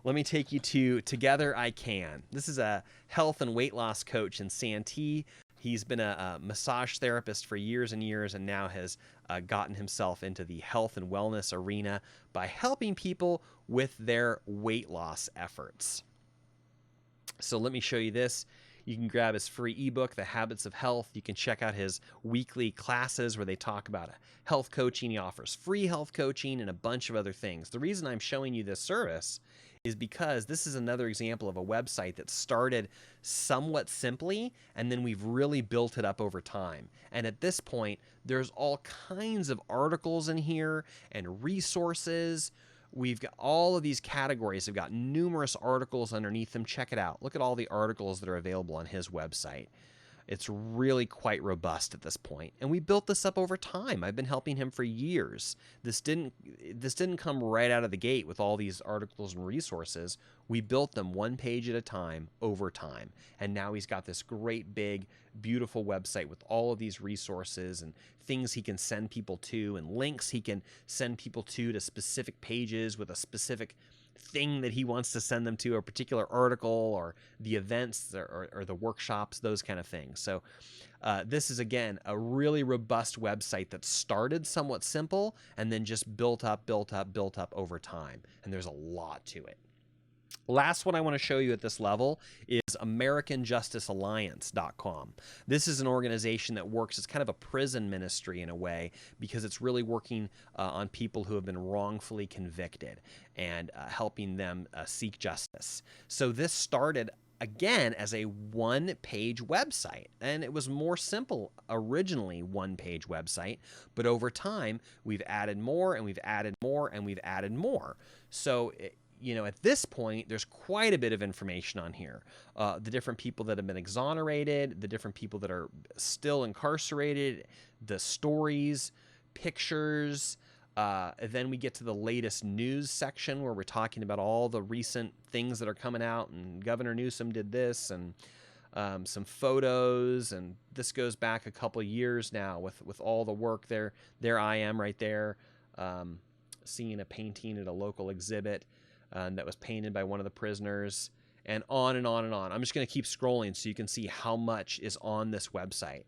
Let me take you to Together I Can. This is a health and weight loss coach in Santee. He's been a massage therapist for years and years, and now has gotten himself into the health and wellness arena by helping people with their weight loss efforts. So let me show you this. You can grab his free ebook, The Habits of Health. You can check out his weekly classes where they talk about health coaching. He offers free health coaching and a bunch of other things. The reason I'm showing you this service is because this is another example of a website that started somewhat simply, and then we've really built it up over time. And at this point, there's all kinds of articles in here and resources. We've got all of these categories. We've got numerous articles underneath them. Check it out. Look at all the articles that are available on his website. It's really quite robust at this point. And we built this up over time. I've been helping him for years. This didn't come right out of the gate with all these articles and resources. We built them one page at a time over time. And now he's got this great big beautiful website with all of these resources and things he can send people to, and links he can send people to specific pages with a specific thing that he wants to send them to, a particular article or the events or the workshops, those kind of things. So this is, again, a really robust website that started somewhat simple and then just built up over time. And there's a lot to it. Last one I want to show you at this level is AmericanJusticeAlliance.com. This is an organization that works as kind of a prison ministry in a way, because it's really working on people who have been wrongfully convicted and helping them seek justice. So this started again as a one-page website, and it was more simple originally, one-page website, but over time we've added more and we've added more and we've added more. So at this point, there's quite a bit of information on here. The different people that have been exonerated, the different people that are still incarcerated, the stories, pictures, Then we get to the latest news section where we're talking about all the recent things that are coming out, and Governor Newsom did this, and some photos, and this goes back a couple of years now with all the work there. There I am right there, seeing a painting at a local exhibit that was painted by one of the prisoners, and on and on and on. I'm just going to keep scrolling so you can see how much is on this website.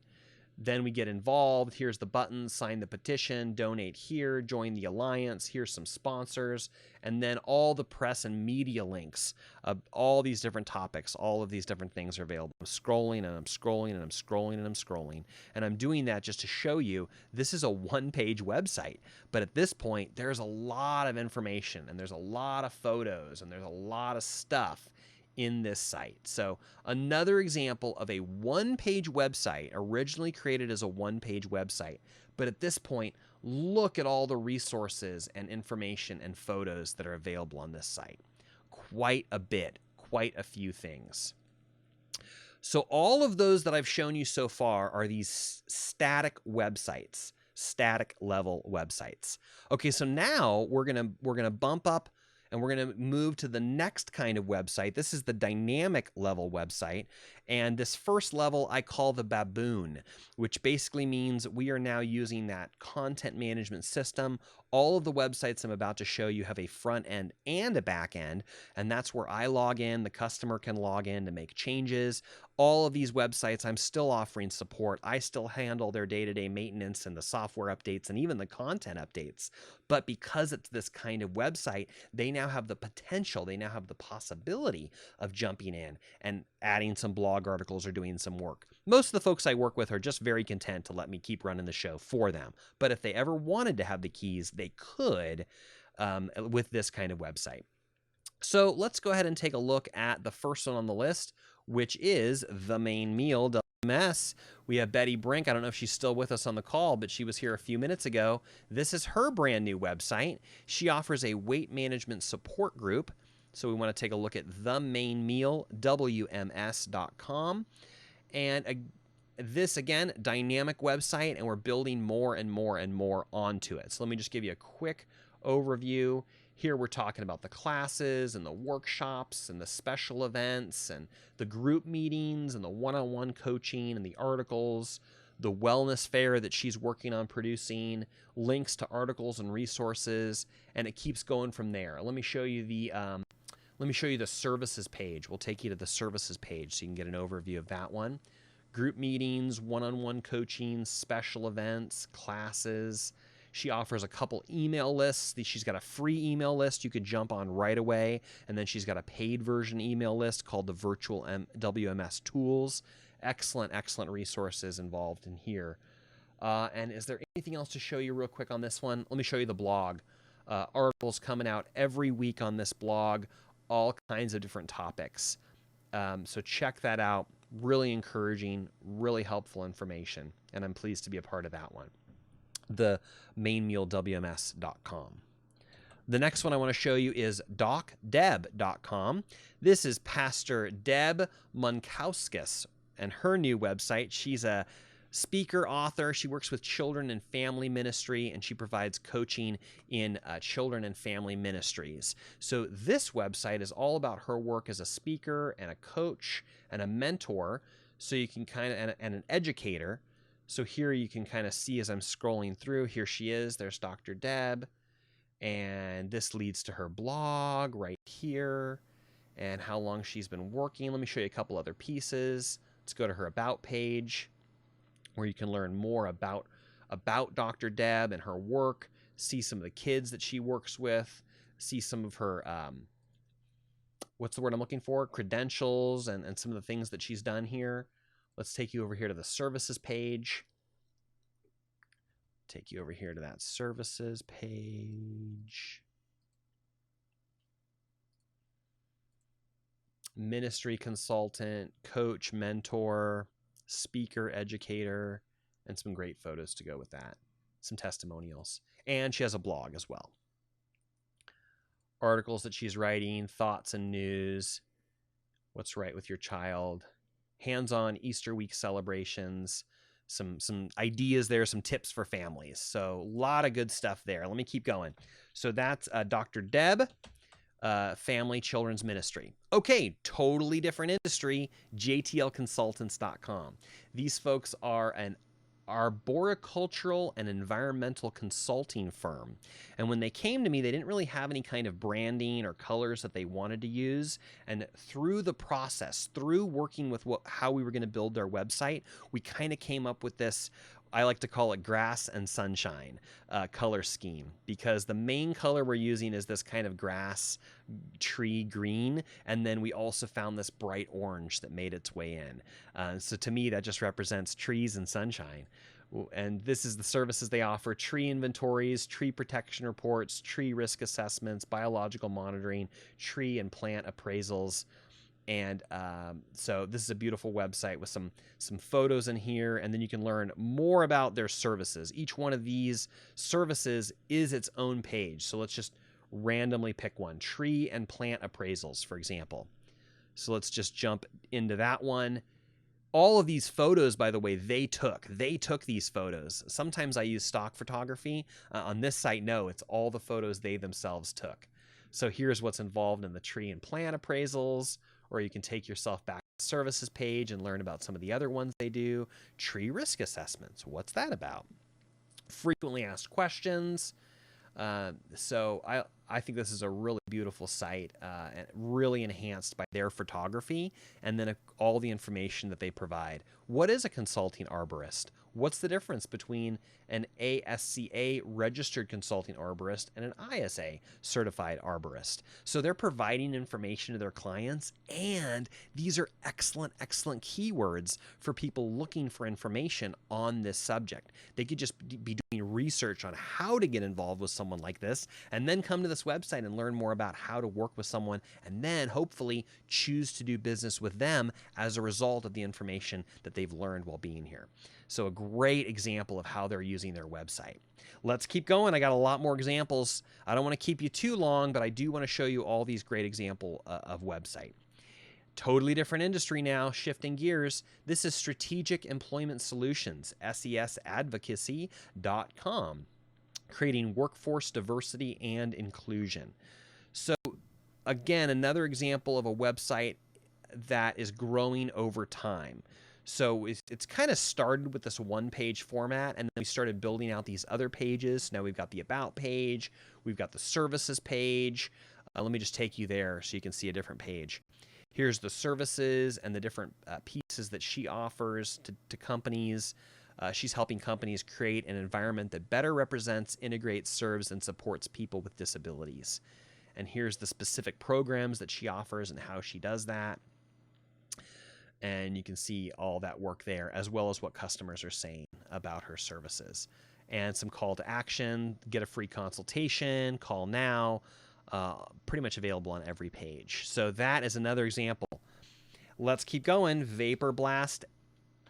Then we get involved. Here's the buttons: sign the petition, donate here, join the alliance. Here's some sponsors, and then all the press and media links of all these different topics. All of these different things are available. I'm scrolling and I'm scrolling and I'm scrolling and I'm scrolling, and I'm doing that just to show you this is a one-page website. But at this point, there's a lot of information, and there's a lot of photos, and there's a lot of stuff in this site. So another example of a one-page website, originally created as a one-page website, but at this point, look at all the resources and information and photos that are available on this site. Quite a bit, quite a few things. So all of those that I've shown you so far are these static websites, static level websites. Okay, so now we're gonna bump up, and we're going to move to the next kind of website. This is the dynamic level website. And this first level I call the Baboon, which basically means we are now using that content management system. All of the websites I'm about to show you have a front end and a back end, and that's where I log in. The customer can log in to make changes. All of these websites, I'm still offering support. I still handle their day-to-day maintenance and the software updates and even the content updates. But because it's this kind of website, they now have the potential, they now have the possibility of jumping in and adding some blog articles or doing some work. Most of the folks I work with are just very content to let me keep running the show for them. But if they ever wanted to have the keys, they could with this kind of website. So let's go ahead and take a look at the first one on the list, which is the main meal, WMS. We have Betty Brink. I don't know if she's still with us on the call, but she was here a few minutes ago. This is her brand new website. She offers a weight management support group. So we want to take a look at themainmealwms.com. And this, again, dynamic website, and we're building more and more and more onto it. So let me just give you a quick overview. Here we're talking about the classes and the workshops and the special events and the group meetings and the one-on-one coaching and the articles, the wellness fair that she's working on producing, links to articles and resources, and it keeps going from there. Let me show you the services page. We'll take you to the services page so you can get an overview of that one. Group meetings, one-on-one coaching, special events, classes. She offers a couple email lists. She's got a free email list you could jump on right away, and then she's got a paid version email list called the Virtual WMS Tools. Excellent, excellent resources involved in here. And is there anything else to show you real quick on this one? Let me show you the blog. Articles coming out every week on this blog, all kinds of different topics. So check that out. Really encouraging, really helpful information, and I'm pleased to be a part of that one. The mainmealwms.com. The next one I want to show you is docdeb.com. This is Pastor Deb Munkowskis and her new website. She's a speaker, author. She works with children and family ministry, and she provides coaching in children and family ministries. So this website is all about her work as a speaker and a coach and a mentor, so you can kind of, and an educator. So here you can kind of see as I'm scrolling through, here she is, there's Dr. Deb, and this leads to her blog right here and how long she's been working. Let me show you a couple other pieces. Let's go to her About page, where you can learn more about Dr. Deb and her work, see some of the kids that she works with, see some of her, what's the word I'm looking for? Credentials and some of the things that she's done here. Let's take you over here to the services page. Take you over here to that services page. Ministry consultant, coach, mentor, speaker, educator, and some great photos to go with that. Some testimonials. And she has a blog as well. Articles that she's writing, thoughts and news, what's right with your child, hands-on Easter week celebrations, some ideas there, some tips for families. So a lot of good stuff there. Let me keep going. So that's Dr. Deb, Family Children's Ministry. Okay, totally different industry, jtlconsultants.com. These folks are an arboricultural and environmental consulting firm. And when they came to me, they didn't really have any kind of branding or colors that they wanted to use. And through the process, through working with how we were going to build their website, we kind of came up with this, I like to call it grass and sunshine color scheme, because the main color we're using is this kind of grass tree green, and then we also found this bright orange that made its way in. So to me, that just represents trees and sunshine. And this is the services they offer: tree inventories, tree protection reports, tree risk assessments, biological monitoring, tree and plant appraisals. And so this is a beautiful website with some photos in here, and then you can learn more about their services. Each one of these services is its own page. So let's just randomly pick one. Tree and plant appraisals, for example. So let's just jump into that one. All of these photos, by the way, they took these photos. Sometimes I use stock photography. On this site, no, it's all the photos they themselves took. So here's what's involved in the tree and plant appraisals. Or you can take yourself back to the services page and learn about some of the other ones they do. Tree risk assessments. What's that about? Frequently asked questions. So I think this is a really beautiful site, and really enhanced by their photography and then all the information that they provide. What is a consulting arborist? What's the difference between an ASCA registered consulting arborist and an ISA certified arborist? So they're providing information to their clients, and these are excellent keywords for people looking for information on this subject. They could just be doing research on how to get involved with someone like this, and then come to this website and learn more about how to work with someone, and then hopefully choose to do business with them as a result of the information that they've learned while being here. So a great example of how they're using their website. Let's keep going. I got a lot more examples. I don't want to keep you too long, but I do want to show you all these great examples of website. Totally different industry now, shifting gears. This is Strategic Employment Solutions, sesadvocacy.com, creating workforce diversity and inclusion. So again, another example of a website that is growing over time. So it's kind of started with this one-page format, and then we started building out these other pages. Now we've got the About page, we've got the Services page. Let me just take you there so you can see a different page. Here's the services and the different pieces that she offers to companies. She's helping companies create an environment that better represents, integrates, serves, and supports people with disabilities. And here's the specific programs that she offers and how she does that. And you can see all that work there, as well as what customers are saying about her services. And some call to action: get a free consultation, call now, pretty much available on every page. So that is another example. Let's keep going. Vapor Blast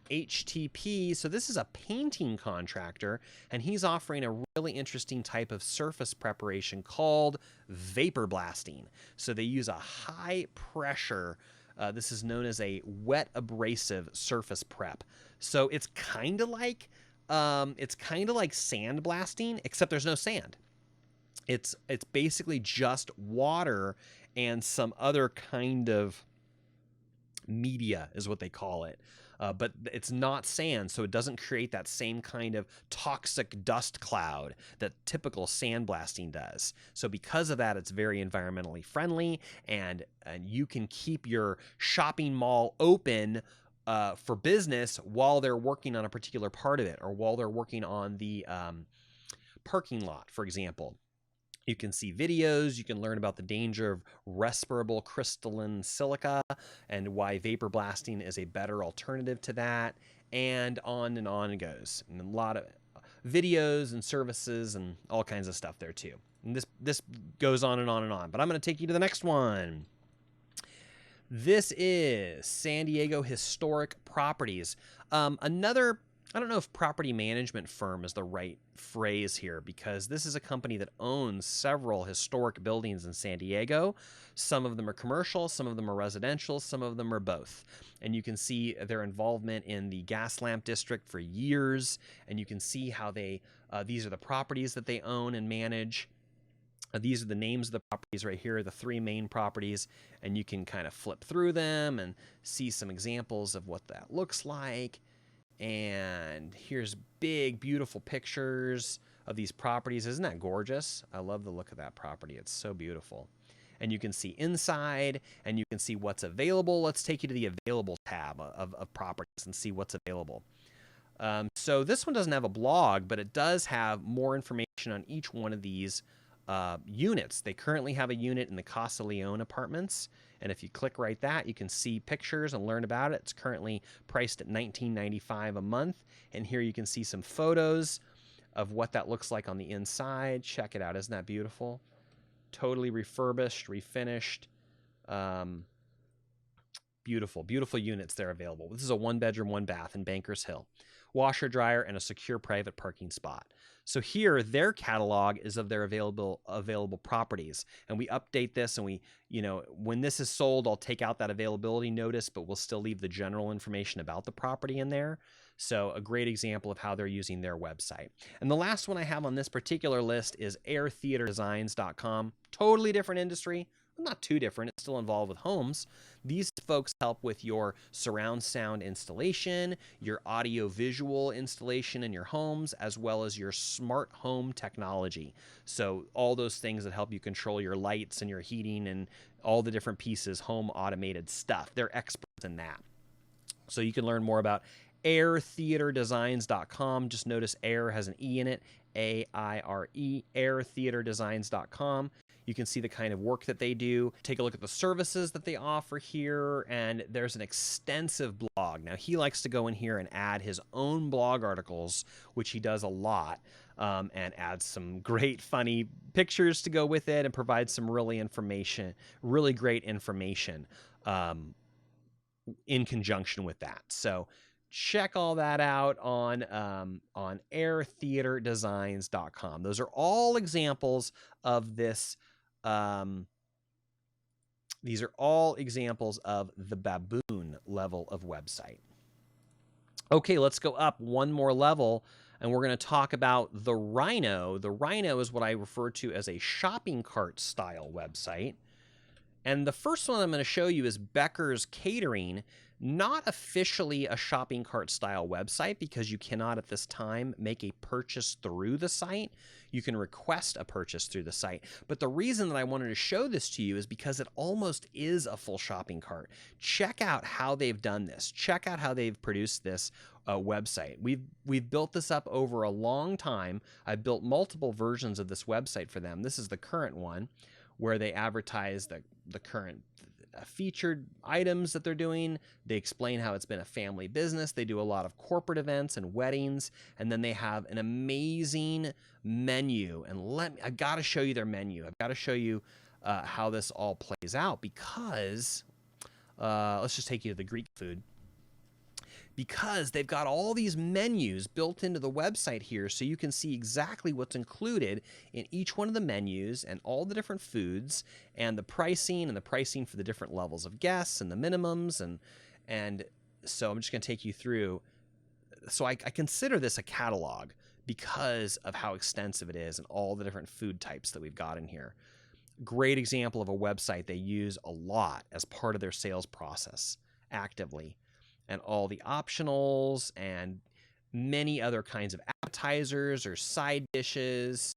HTP. So this is a painting contractor, and he's offering a really interesting type of surface preparation called vapor blasting. So they use a high pressure, this is known as a wet abrasive surface prep. So it's kind of like sand blasting, except there's no sand. It's basically just water and some other kind of media is what they call it. But it's not sand, so it doesn't create that same kind of toxic dust cloud that typical sandblasting does. So because of that, it's very environmentally friendly, and you can keep your shopping mall open for business while they're working on a particular part of it, or while they're working on the parking lot, for example. You can see videos, you can learn about the danger of respirable crystalline silica and why vapor blasting is a better alternative to that, and on it goes. And a lot of videos and services and all kinds of stuff there too. And this goes on and on and on, but I'm going to take you to the next one. This is San Diego Historic Properties. Another I don't know if property management firm is the right phrase here, because this is a company that owns several historic buildings in San Diego. Some of them are commercial, some of them are residential, some of them are both. And you can see their involvement in the gas lamp district for years, and you can see how these are the properties that they own and manage. These are the names of the properties right here, the 3 main properties, and you can kind of flip through them and see some examples of what that looks like. And here's big, beautiful pictures of these properties. Isn't that gorgeous? I love the look of that property. It's so beautiful. And you can see inside, and you can see what's available. Let's take you to the available tab of properties and see what's available. So this one doesn't have a blog, but it does have more information on each one of these units. They currently have a unit in the Casa Leon apartments, and if you click right that, you can see pictures and learn about it. It's currently priced at $19.95 a month, and here you can see some photos of what that looks like on the inside. Check it out. Isn't that beautiful? Totally refurbished, refinished. Beautiful, beautiful units there available. This is a 1-bedroom, 1-bath in Bankers Hill. Washer, dryer, and a secure private parking spot. So here, their catalog is of their available properties, and we update this, and we, when this is sold, I'll take out that availability notice, but we'll still leave the general information about the property in there. So a great example of how they're using their website. And the last one I have on this particular list is airtheaterdesigns.com. Totally different industry. Not too different. It's still involved with homes. These folks help with your surround sound installation, your audio visual installation in your homes, as well as your smart home technology. So all those things that help you control your lights and your heating and all the different pieces, home automated stuff. They're experts in that. So you can learn more about airtheaterdesigns.com. Just notice air has an E in it, A-I-R-E, airtheaterdesigns.com. You can see the kind of work that they do. Take a look at the services that they offer here, and there's an extensive blog. Now, he likes to go in here and add his own blog articles, which he does a lot, and adds some great, funny pictures to go with it and provide some really great information in conjunction with that. So check all that out on airtheaterdesigns.com. Those are all examples of this. These are all examples of the Baboon level of website. Okay, let's go up one more level, and we're going to talk about the Rhino. The Rhino is what I refer to as a shopping cart style website. And the first one I'm going to show you is Becker's Catering, not officially a shopping cart style website because you cannot at this time make a purchase through the site. You can request a purchase through the site. But the reason that I wanted to show this to you is because it almost is a full shopping cart. Check out how they've done this. Check out how they've produced this website. We've built this up over a long time. I've built multiple versions of this website for them. This is the current one, where they advertise the current featured items that they're doing. They explain how it's been a family business. They do a lot of corporate events and weddings, and then they have an amazing menu. And I've got to show you their menu. I've got to show you how this all plays out, because let's just take you to the Greek food. Because they've got all these menus built into the website here, so you can see exactly what's included in each one of the menus and all the different foods and the pricing for the different levels of guests and the minimums. And so I'm just going to take you through. So I consider this a catalog because of how extensive it is and all the different food types that we've got in here. Great example of a website they use a lot as part of their sales process actively. And all the optionals and many other kinds of appetizers or side dishes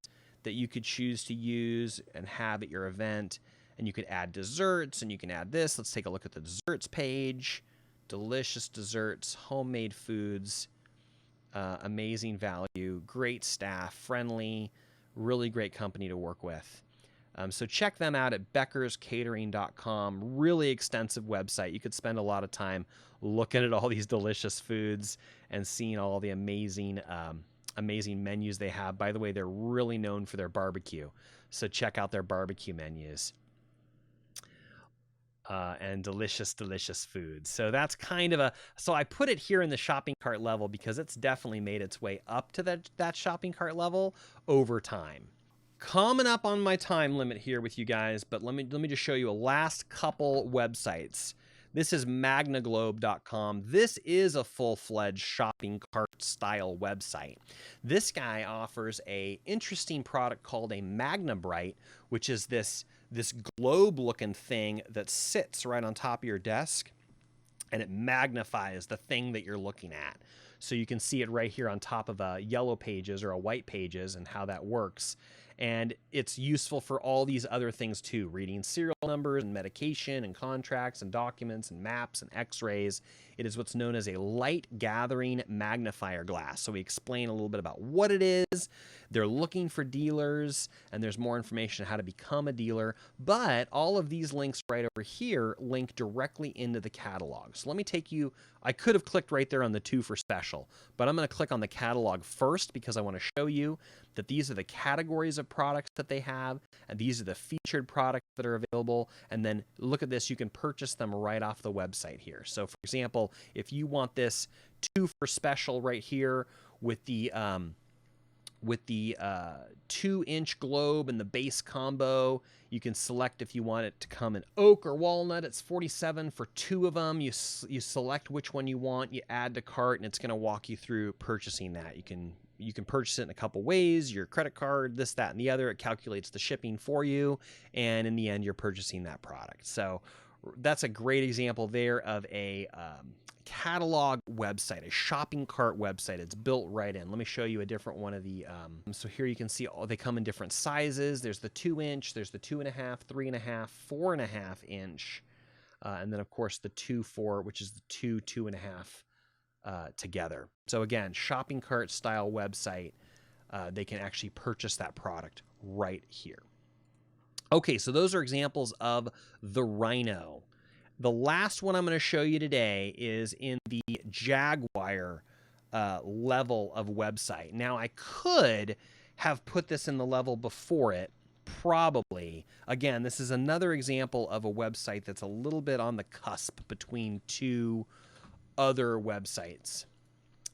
that you could choose to use and have at your event. And you could add desserts, and you can add this. Let's take a look at the desserts page. Delicious desserts, homemade foods, amazing value, great staff, friendly, really great company to work with. So check them out at beckerscatering.com. Really extensive website. You could spend a lot of time looking at all these delicious foods and seeing all the amazing menus they have. By the way, they're really known for their barbecue. So check out their barbecue menus. and delicious, delicious food. So that's kind of a, so I put it here in the shopping cart level because it's definitely made its way up to that shopping cart level over time. Coming up on my time limit here with you guys, but let me just show you a last couple websites. This is magnaglobe.com. This is a full-fledged shopping cart style website. This guy offers a interesting product called a MagnaBrite, which is this globe looking thing that sits right on top of your desk, and it magnifies the thing that you're looking at. So you can see it right here on top of a yellow pages or a white pages and how that works. And it's useful for all these other things too, reading serial numbers and medication and contracts and documents and maps and x-rays. It is what's known as a light gathering magnifier glass. So we explain a little bit about what it is. They're looking for dealers, and there's more information on how to become a dealer. But all of these links right over here link directly into the catalog. So let me take you, I could have clicked right there on the 2 for special, but I'm going to click on the catalog first because I want to show you that these are the categories of products that they have, and these are the featured products that are available. And then look at this, you can purchase them right off the website here. So for example, if you want this 2 for special right here with the 2-inch globe and the base combo, you can select if you want it to come in oak or walnut. It's $47 for 2 of them. You select which one you want, you add to cart, and it's going to walk you through purchasing that. You can purchase it in a couple ways, your credit card, this, that, and the other. It calculates the shipping for you, and in the end, you're purchasing that product. So that's a great example there of a catalog website, a shopping cart website. It's built right in. Let me show you a different one of the, so here you can see they come in different sizes. There's the 2-inch, there's the 2.5, 3.5, 4.5 inch, and then of course the 2.4, which is the 2.5 together. So again, shopping cart style website, they can actually purchase that product right here. Okay, so those are examples of the Rhino. The last one I'm going to show you today is in the Jaguar level of website. Now, I could have put this in the level before it, probably. Again, this is another example of a website that's a little bit on the cusp between 2 other websites.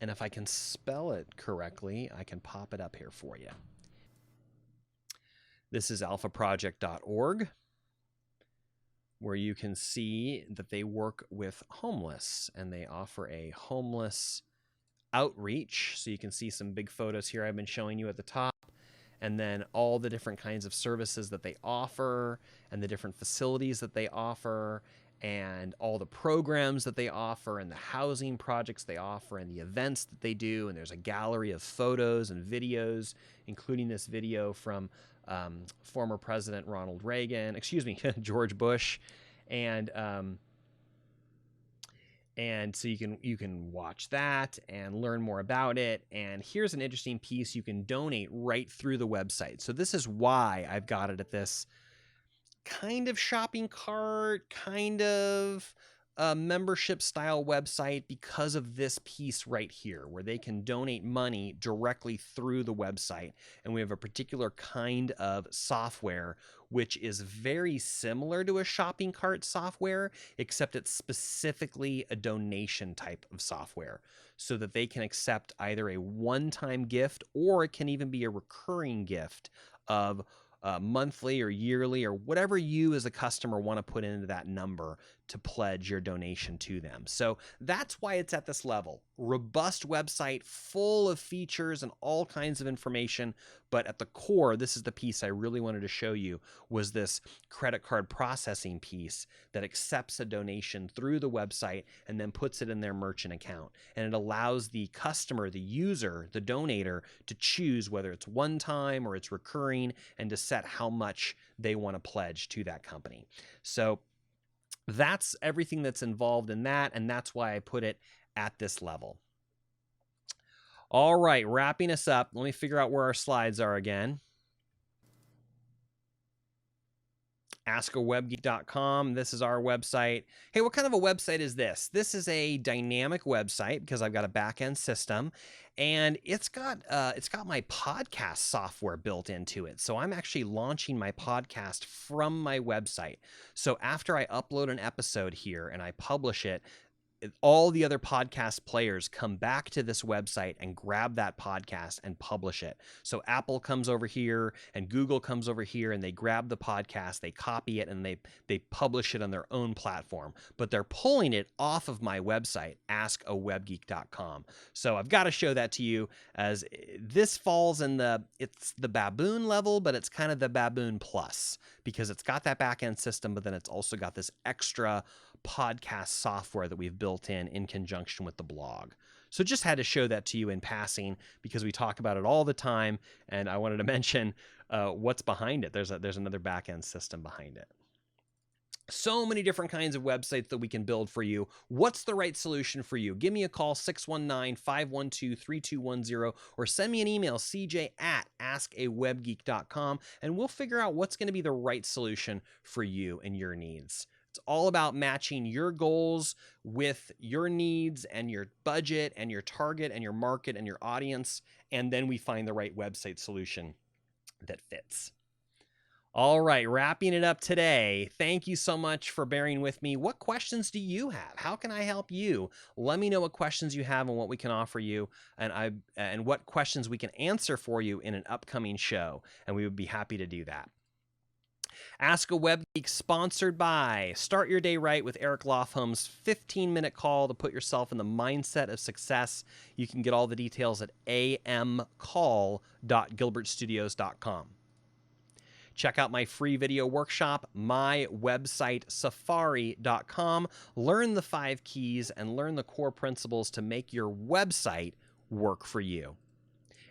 And if I can spell it correctly, I can pop it up here for you. This is alphaproject.org, where you can see that they work with homeless, and they offer a homeless outreach. So you can see some big photos here I've been showing you at the top, and then all the different kinds of services that they offer and the different facilities that they offer and all the programs that they offer and the housing projects they offer and the events that they do. And there's a gallery of photos and videos, including this video from former President Ronald Reagan, George Bush. And so you can watch that and learn more about it. And here's an interesting piece. You can donate right through the website. So this is why I've got it at this kind of shopping cart, kind of membership style website, because of this piece right here where they can donate money directly through the website. And we have a particular kind of software which is very similar to a shopping cart software, except it's specifically a donation type of software, so that they can accept either a one-time gift, or it can even be a recurring gift of monthly or yearly or whatever you as a customer want to put into that number to pledge your donation to them. So that's why it's at this level. Robust website, full of features and all kinds of information. But at the core, this is the piece I really wanted to show you, was this credit card processing piece that accepts a donation through the website and then puts it in their merchant account. And it allows the customer, the user, the donator, to choose whether it's one time or it's recurring, and to set how much they want to pledge to that company. So that's everything that's involved in that, and that's why I put it at this level. All right, wrapping us up. Let me figure out where our slides are again. AskAWebGeek.com. This is our website. Hey, what kind of a website is this? This is a dynamic website because I've got a back-end system, and it's got my podcast software built into it. So I'm actually launching my podcast from my website. So after I upload an episode here and I publish it, all the other podcast players come back to this website and grab that podcast and publish it. So Apple comes over here and Google comes over here and they grab the podcast, they copy it, and they publish it on their own platform. But they're pulling it off of my website, AskAWebGeek.com. So I've got to show that to you, as this falls in it's the Baboon level, but it's kind of the Baboon Plus, because it's got that back-end system, but then it's also got this extra podcast software that we've built in conjunction with the blog. So just had to show that to you in passing because we talk about it all the time, and I wanted to mention what's behind it. There's another back-end system behind it. So many different kinds of websites that we can build for you. What's the right solution for you? Give me a call, 619-512-3210, or send me an email, cj@askawebgeek.com, and we'll figure out what's going to be the right solution for you and your needs. It's all about matching your goals with your needs and your budget and your target and your market and your audience, and then we find the right website solution that fits. All right, wrapping it up today. Thank you so much for bearing with me. What questions do you have? How can I help you? Let me know what questions you have and what we can offer you, and what questions we can answer for you in an upcoming show, and we would be happy to do that. Ask a Web Geek, sponsored by Start Your Day Right with Eric Lofholm's 15-minute call to put yourself in the mindset of success. You can get all the details at amcall.gilbertstudios.com. Check out my free video workshop, my website, safari.com. Learn the 5 keys and learn the core principles to make your website work for you.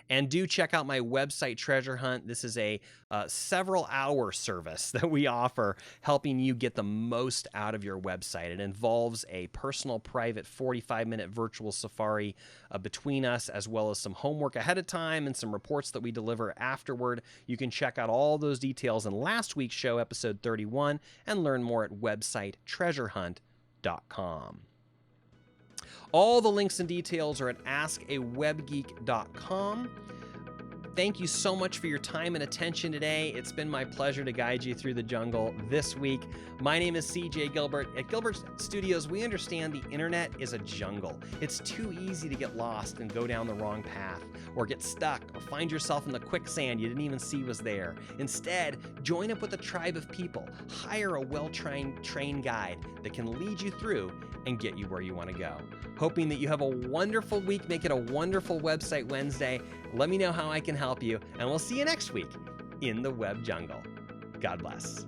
And do check out my website treasure hunt. This is a several-hour service that we offer, helping you get the most out of your website. It involves a personal, private 45-minute virtual safari between us, as well as some homework ahead of time and some reports that we deliver afterward. You can check out all those details in last week's show, episode 31, and learn more at websitetreasurehunt.com. All the links and details are at askawebgeek.com. Thank you so much for your time and attention today. It's been my pleasure to guide you through the jungle this week. My name is CJ Gilbert. At Gilbert Studios, we understand the internet is a jungle. It's too easy to get lost and go down the wrong path, or get stuck, or find yourself in the quicksand you didn't even see was there. Instead, join up with a tribe of people. Hire a well-trained guide that can lead you through and get you where you want to go. Hoping that you have a wonderful week. Make it a wonderful Website Wednesday. Let me know how I can help you, and we'll see you next week in the Web Jungle. God bless.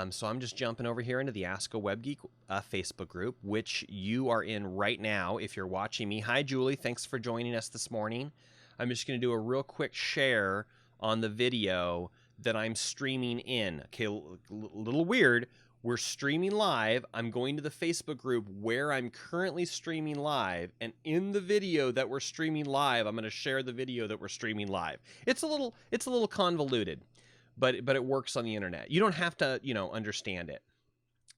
So I'm just jumping over here into the Ask a Web Geek Facebook group, which you are in right now if you're watching me. Hi, Julie. Thanks for joining us this morning. I'm just going to do a real quick share on the video that I'm streaming in. Okay, a little weird. We're streaming live. I'm going to the Facebook group where I'm currently streaming live, and in the video that we're streaming live, I'm going to share the video that we're streaming live. It's a little convoluted, but it works on the internet. You don't have to, understand it.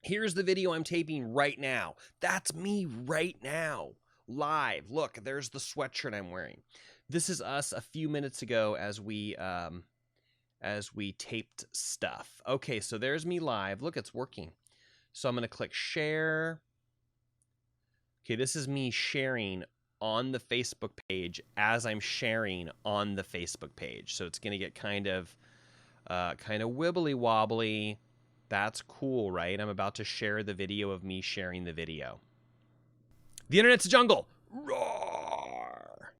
Here's the video I'm taping right now. That's me right now, live. Look, there's the sweatshirt I'm wearing. This is us a few minutes ago as we taped stuff. Okay, so there's me live. Look, it's working. So I'm going to click share. Okay, this is me sharing on the Facebook page as I'm sharing on the Facebook page. So it's going to get kind of wibbly wobbly. That's cool, right? I'm about to share the video of me sharing the video. The internet's a jungle. Roar!